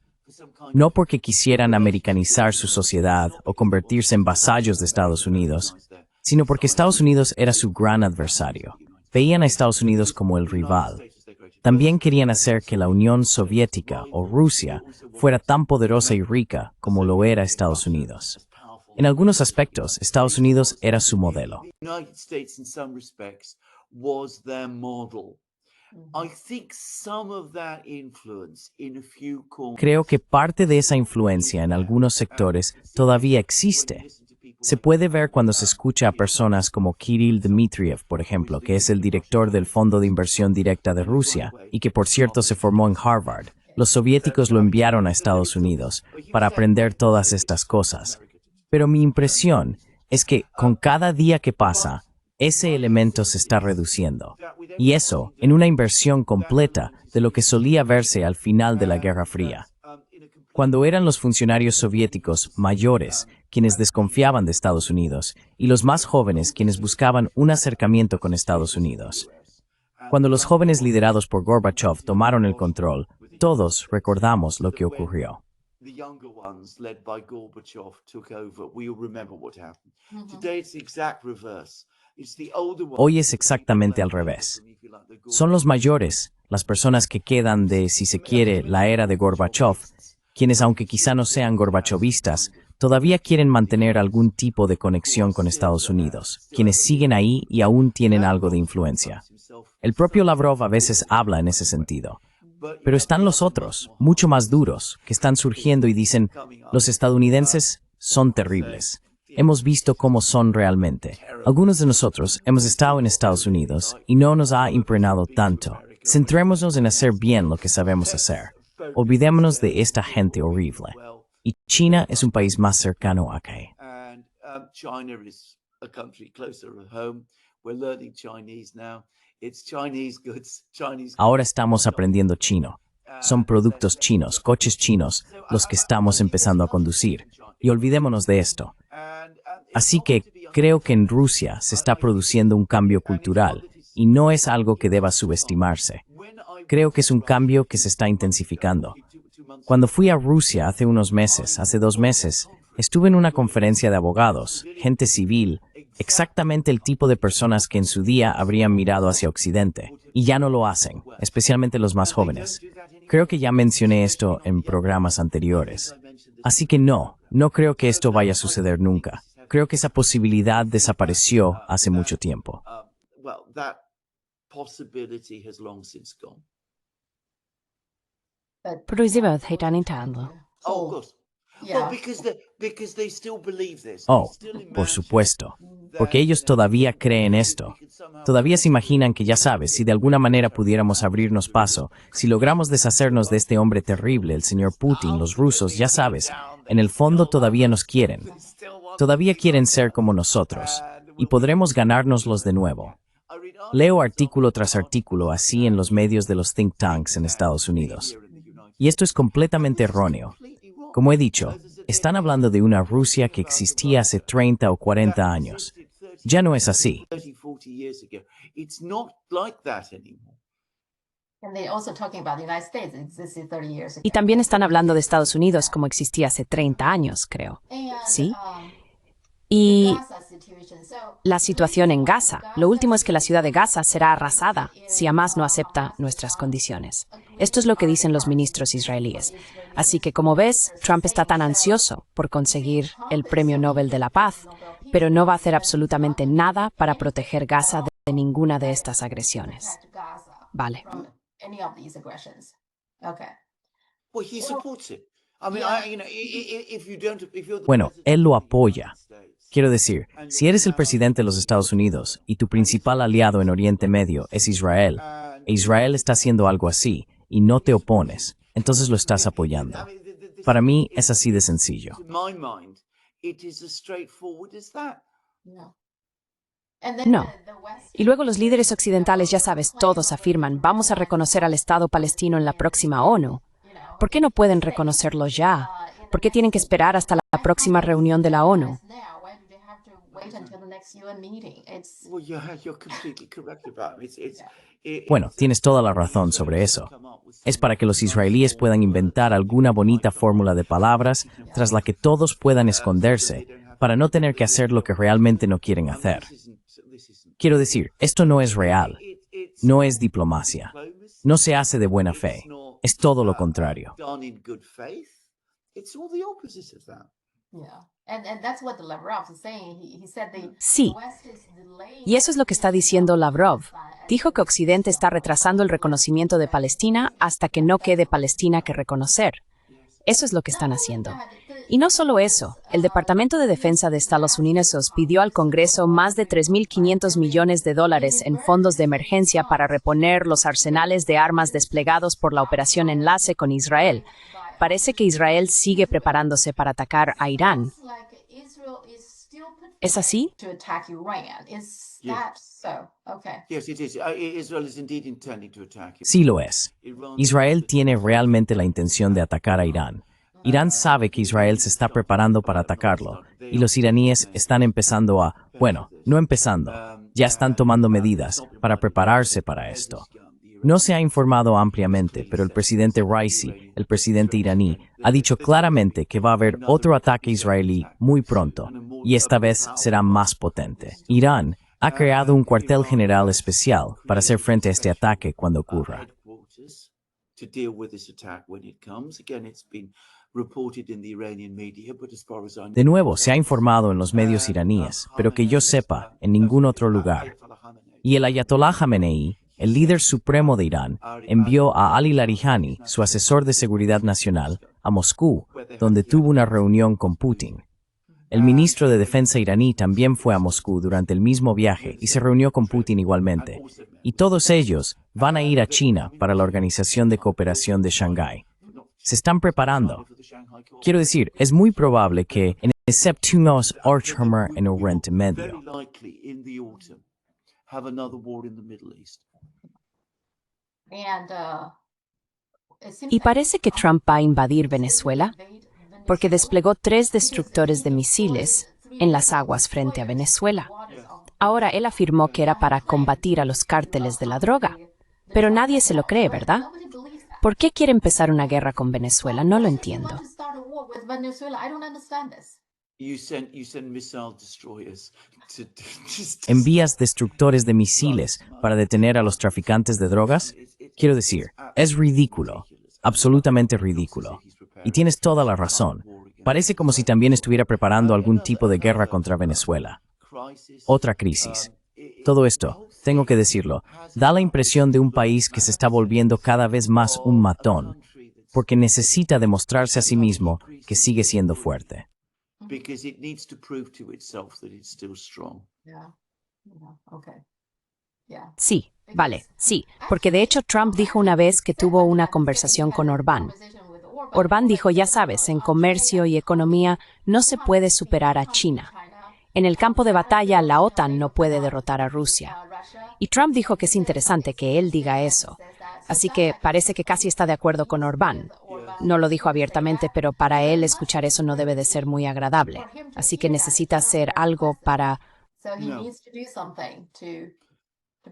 B: No porque quisieran americanizar su sociedad o convertirse en vasallos de Estados Unidos, sino porque Estados Unidos era su gran adversario. Veían a Estados Unidos como el rival. También querían hacer que la Unión Soviética o Rusia fuera tan poderosa y rica como lo era Estados Unidos. En algunos aspectos, Estados Unidos era su modelo.
A: The United States, in some respects, was their model. I think some of that influence in a few corners.
B: Creo que parte de esa influencia en algunos sectores todavía existe. Se puede ver cuando se escucha a personas como Kirill Dmitriev, por ejemplo, que es el director del Fondo de Inversión Directa de Rusia y que, por cierto, se formó en Harvard. Los soviéticos lo enviaron a Estados Unidos para aprender todas estas cosas. Pero mi impresión es que con cada día que pasa, ese elemento se está reduciendo. Y eso en una inversión completa de lo que solía verse al final de la Guerra Fría. Cuando eran los funcionarios soviéticos mayores quienes desconfiaban de Estados Unidos y los más jóvenes quienes buscaban un acercamiento con Estados Unidos. Cuando los jóvenes liderados por Gorbachev tomaron el control, todos recordamos lo que ocurrió.
A: The younger ones, led by Gorbachev, took over. We all remember what happened. Today it's the exact reverse. It's the older ones.
B: Hoy es exactamente al revés. Son los mayores, las personas que quedan de, si se quiere, la era de Gorbachev, quienes, aunque quizá no sean gorbachovistas, todavía quieren mantener algún tipo de conexión con Estados Unidos, quienes siguen ahí y aún tienen algo de influencia. El propio Lavrov a veces habla en ese sentido. Pero están los otros, mucho más duros, que están surgiendo y dicen, los estadounidenses son terribles. Hemos visto cómo son realmente. Algunos de nosotros hemos estado en Estados Unidos y no nos ha impregnado tanto. Centrémonos en hacer bien lo que sabemos hacer. Olvidémonos de esta gente horrible. Y China es un país más cercano aquí.
A: And China is a country closer at home. We're learning Chinese now. It's Chinese goods, Chinese.
B: Ahora estamos aprendiendo chino. Son productos chinos, coches chinos, los que estamos empezando a conducir. Y olvidémonos de esto. Así que creo que en Rusia se está produciendo un cambio cultural y no es algo que deba subestimarse. Creo que es un cambio que se está intensificando. Cuando fui a Rusia hace unos meses, hace 2 meses, estuve en una conferencia de abogados, gente civil, exactamente el tipo de personas que en su día habrían mirado hacia Occidente, y ya no lo hacen, especialmente los más jóvenes. Creo que ya mencioné esto en programas anteriores. Así que no creo que esto vaya a suceder nunca. Creo que esa posibilidad desapareció hace mucho tiempo.
A: Well, that possibility has long since gone.
D: Pero Isabel, heitan intando.
A: Oh, of course. Well, because they still believe this.
B: Oh,
A: They still
B: por
A: imagine
B: supuesto,
A: that,
B: porque ellos todavía creen esto.
A: we could somehow-
B: Todavía se imaginan que, ya sabes, si de alguna manera pudiéramos abrirnos paso, si logramos deshacernos de este hombre terrible, el señor Putin, los rusos, ya sabes, en el fondo todavía nos quieren. Todavía quieren ser como nosotros, y podremos ganárnoslos de nuevo. Leo artículo tras artículo así en los medios de los think tanks en Estados Unidos. Y esto es completamente erróneo. Como he dicho, están hablando de una Rusia que existía hace 30 o 40 años. Ya no es así.
A: 30, 40 years ago. It's not like that anymore.
E: And they're also talking about the United States that existed 30 years ago.
C: Y también están hablando de Estados Unidos como existía hace 30 años, creo. ¿Sí? Y
E: Gaza situation. So,
C: la situación en Gaza. Lo último es que la ciudad de Gaza será arrasada si Hamas no acepta nuestras condiciones. Esto es lo que dicen los ministros israelíes. Así que, como ves, Trump está tan ansioso por conseguir el Premio Nobel de la Paz, pero no va a hacer absolutamente nada para proteger Gaza de ninguna de estas agresiones.
E: protect Gaza
C: Vale.
E: from any of these aggressions. Okay.
A: Well, he supports it. I mean, if you don't, if you're the
B: Bueno,
A: president
B: él lo
A: of the
B: apoya.
A: United States,
B: Quiero decir, si eres el presidente de los Estados Unidos y tu principal aliado en Oriente Medio es Israel, e Israel está haciendo algo así, y no te opones, entonces lo estás apoyando. Para mí es así de sencillo.
A: to my mind, it is as straightforward as that.
E: No. And then
C: No.
E: the West,
C: Y luego los líderes occidentales, ya sabes, todos afirman, vamos a reconocer al Estado palestino en la próxima ONU. ¿Por qué no pueden reconocerlo ya? ¿Por qué tienen que esperar hasta la próxima reunión de la ONU?
E: now, why do they have to wait until the next UN meeting? It's
A: Well, you're completely correct about it.
B: Bueno, tienes toda la razón sobre eso. Es para que los israelíes puedan inventar alguna bonita fórmula de palabras tras la que todos puedan esconderse, para no tener que hacer lo que realmente no quieren hacer. Quiero decir, esto no es real, no es diplomacia, no se hace de buena fe, es todo lo contrario.
A: Done in good faith. It's all the opposite of that.
E: yeah. And that's what the Lavrov is saying. He said the
C: Sí.
E: West is delaying
C: Y eso es lo que está diciendo Lavrov. Dijo que Occidente está retrasando el reconocimiento de Palestina hasta que no quede Palestina que reconocer. Eso es lo que están haciendo. Y no solo eso, el Departamento de Defensa de Estados Unidos pidió al Congreso más de 3.500 millones de dólares en fondos de emergencia para reponer los arsenales de armas desplegados por la Operación Enlace con Israel. Parece que Israel sigue preparándose para atacar a Irán.
E: like Israel is still
C: ¿Es así?
E: to attack Iran. Is
A: Yeah.
E: that so? Okay.
A: Yes, it is. Israel is indeed intending to attack it.
B: Sí lo es.
A: Iran-
B: Israel tiene realmente la intención de atacar a Irán. Irán sabe que Israel se está preparando para atacarlo, y los iraníes están empezando no empezando, ya están tomando medidas para prepararse para esto. No se ha informado ampliamente, pero el presidente Raisi, el presidente iraní, ha dicho claramente que va a haber otro ataque israelí muy pronto, y esta vez será más potente. Irán ha creado un cuartel general especial para hacer frente a este ataque cuando ocurra.
A: Headquarters to deal with this attack when it comes. Again, it's been reported in the Iranian media, but as far as I know,
B: De nuevo, se ha informado en los medios iraníes, pero que yo sepa, en ningún otro lugar. Y el Ayatollah Khamenei, el líder supremo de Irán, envió a Ali Larijani, su asesor de seguridad nacional, a Moscú, donde tuvo una reunión con Putin. El ministro de Defensa iraní también fue a Moscú durante el mismo viaje y se reunió con Putin igualmente. Y todos ellos van a ir a China para la Organización de Cooperación de Shanghái. Se están preparando. Quiero decir, es muy probable que en el séptimo Archhammer en Oriente
A: very
B: Medio.
A: likely in the autumn have another war in the Middle East.
E: And it seems
C: Y
E: like
C: parece que Trump va a invadir Venezuela, porque desplegó 3 destructores de misiles en las aguas frente a Venezuela. Ahora él afirmó que era para combatir a los cárteles de la droga. Pero nadie se lo cree, ¿verdad?
E: Nobody believes that.
C: ¿Por qué quiere empezar una guerra con Venezuela? No lo
E: Why do you
C: entiendo.
E: want to start a war with Venezuela? I don't understand this.
A: You send missile destroyers to just
B: ¿Envías destructores de misiles para detener a los traficantes de drogas? Quiero decir, es ridículo, absolutamente ridículo. Y tienes toda la razón. Parece como si también estuviera preparando algún tipo de guerra contra Venezuela. Otra crisis. Todo esto, tengo que decirlo, da la impresión de un país que se está volviendo cada vez más un matón, porque necesita demostrarse a sí mismo que sigue siendo fuerte.
A: because it needs to prove to itself that it's still strong.
E: Yeah. Yeah. Okay. Yeah.
C: Sí, vale, sí, porque de hecho Trump dijo una vez que tuvo una conversación con Orbán. Orbán dijo, ya sabes, en comercio y economía no se puede superar a China. En el campo de batalla, la OTAN no puede derrotar a Rusia. Y Trump dijo que es interesante que él diga eso. Así que parece que casi está de acuerdo con Orbán. No lo dijo abiertamente, pero para él escuchar eso no debe de ser muy agradable. Así que necesita hacer algo para...
E: So he
A: No.
E: needs to do something to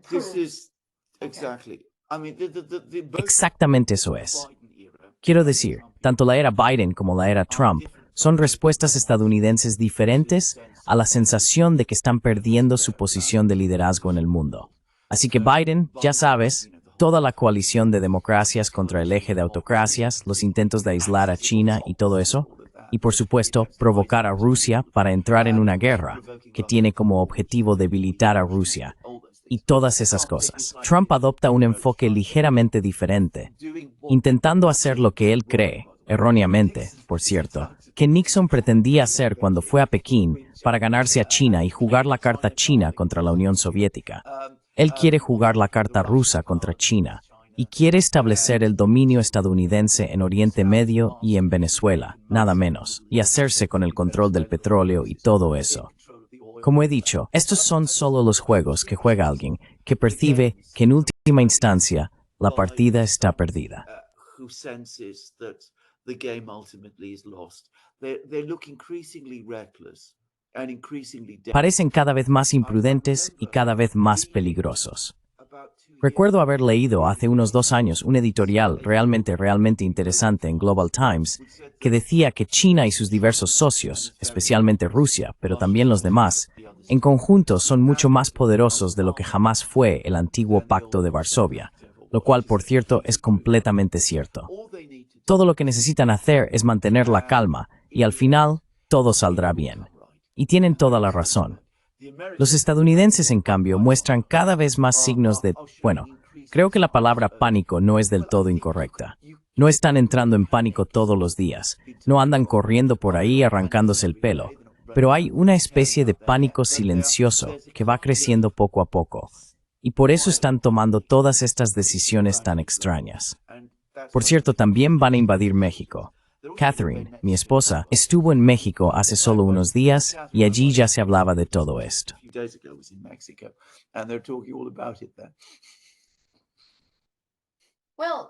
A: This
E: prove.
A: is exactly. I mean, both
B: Exactamente eso es.
A: Biden era
B: Quiero decir, tanto la era Biden como la era Trump son respuestas estadounidenses diferentes a la sensación de que están perdiendo su posición de liderazgo en el mundo. Así que Biden, ya sabes, toda la coalición de democracias contra el eje de autocracias, los intentos de aislar a China y todo eso, y por supuesto, provocar a Rusia para entrar en una guerra que tiene como objetivo debilitar a Rusia, y todas esas cosas. Trump adopta un enfoque ligeramente diferente, intentando hacer lo que él cree, erróneamente, por cierto, que Nixon pretendía hacer cuando fue a Pekín para ganarse a China y jugar la carta china contra la Unión Soviética. Él quiere jugar la carta rusa contra China y quiere establecer el dominio estadounidense en Oriente Medio y en Venezuela, nada menos, y hacerse con el control del petróleo y todo eso. Como he dicho, estos son solo los juegos que juega alguien que percibe que en última instancia la partida está perdida.
A: who senses that the game ultimately is lost. They look increasingly reckless and increasingly
B: Parecen cada vez más imprudentes y cada vez más peligrosos. Recuerdo haber leído hace unos 2 años un editorial realmente interesante en Global Times que decía que China y sus diversos socios, especialmente Rusia, pero también los demás, en conjunto son mucho más poderosos de lo que jamás fue el antiguo Pacto de Varsovia, lo cual, por cierto, es completamente cierto. Todo lo que necesitan hacer es mantener la calma y al final todo saldrá bien. Y tienen toda la razón. Los estadounidenses, en cambio, muestran cada vez más signos de, bueno, creo que la palabra pánico no es del todo incorrecta. No están entrando en pánico todos los días, no andan corriendo por ahí arrancándose el pelo, pero hay una especie de pánico silencioso que va creciendo poco a poco, y por eso están tomando todas estas decisiones tan extrañas. Por cierto, también van a invadir México. Catherine, mi esposa, estuvo en México hace solo unos días y allí ya se hablaba de todo esto.
A: A few days ago was in Mexico, and they're talking all about it there.
E: Well,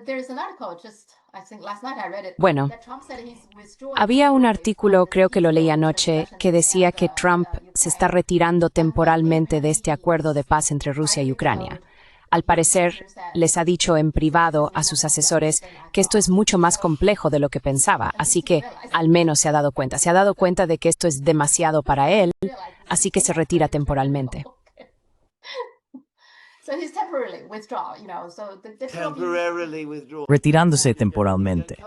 E: there's an article just, I think last night I read it.
C: Bueno,
E: that Trump said he's withdrawing
C: había un
E: temporarily
C: artículo,
E: from
C: creo que lo leí
E: the
C: anoche,
E: discussions
C: que decía que
E: and,
C: Trump se está retirando temporalmente de este acuerdo de paz entre Rusia y Ucrania. Al parecer, les ha dicho en privado a sus asesores que esto es mucho más complejo de lo que pensaba, así que al menos se ha dado cuenta. Se ha dado cuenta de que esto es demasiado para él, así que se retira temporalmente.
E: So he's temporarily withdraw, so this will be-
A: Temporarily withdraw.
B: Retirándose temporalmente.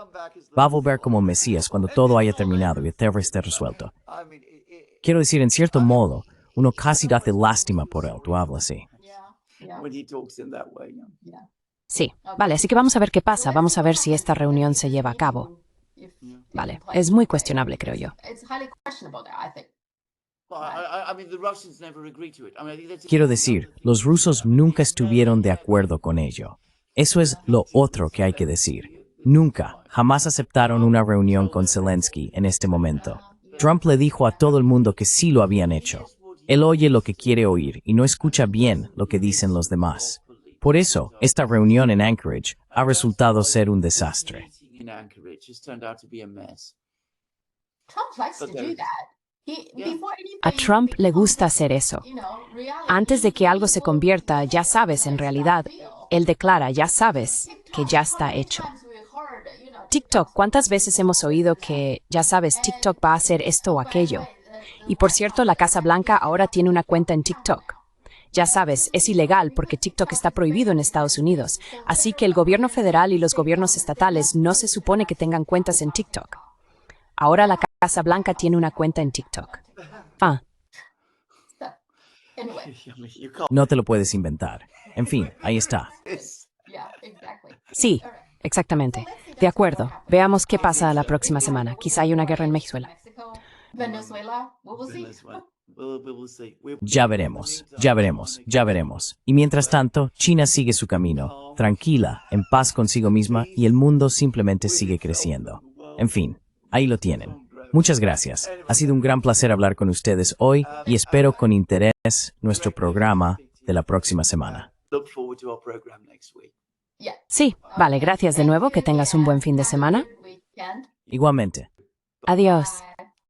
B: Va a volver como Mesías cuando todo haya terminado y el tema esté resuelto.
A: I mean,
B: Quiero decir, en cierto modo, uno casi hace lástima por él, tú hablas así.
E: Yeah.
A: when he talks in that way.
E: Yeah.
C: Sí, vale, así que vamos a ver qué pasa, vamos a ver si esta reunión se lleva a cabo. Vale, es muy cuestionable, creo yo.
E: It's highly questionable there, I think.
A: I mean, the Russians never agreed to it. I mean, I think that's
B: Quiero decir, los rusos nunca estuvieron de acuerdo con ello. Eso es lo otro que hay que decir. Nunca, jamás aceptaron una reunión con Zelensky en este momento. Trump le dijo a todo el mundo que sí lo habían hecho. Él oye lo que quiere oír y no escucha bien lo que dicen los demás. Por eso, esta reunión en Anchorage ha resultado ser un desastre.
A: in Anchorage has turned out to be a mess.
E: Trump likes to do that.
C: A Trump le gusta hacer eso. Antes de que algo se convierta, ya sabes, en realidad, él declara, ya sabes, que ya está hecho. TikTok, ¿cuántas veces hemos oído que, ya sabes, TikTok va a hacer esto o aquello? Y por cierto, la Casa Blanca ahora tiene una cuenta en TikTok. Ya sabes, es ilegal porque TikTok está prohibido en Estados Unidos, así que el gobierno federal y los gobiernos estatales no se supone que tengan cuentas en TikTok. Ahora la Casa Blanca tiene una cuenta en TikTok.
B: No te lo puedes inventar. En fin, ahí está.
C: Sí, exactamente. De acuerdo. Veamos qué pasa la próxima semana. Quizá hay una guerra en Venezuela.
E: Venezuela, we will see.
A: We'll see.
B: Ya veremos, ya veremos, ya veremos. Y mientras tanto, China sigue su camino, tranquila, en paz consigo misma, y el mundo simplemente sigue creciendo. En fin, ahí lo tienen. Muchas gracias. Ha sido un gran placer hablar con ustedes hoy y espero con interés nuestro programa de la próxima semana.
A: Look forward to our program next week.
C: Sí, vale, gracias de nuevo. Que tengas un buen fin de semana.
E: Weekend.
B: Igualmente.
C: Adiós.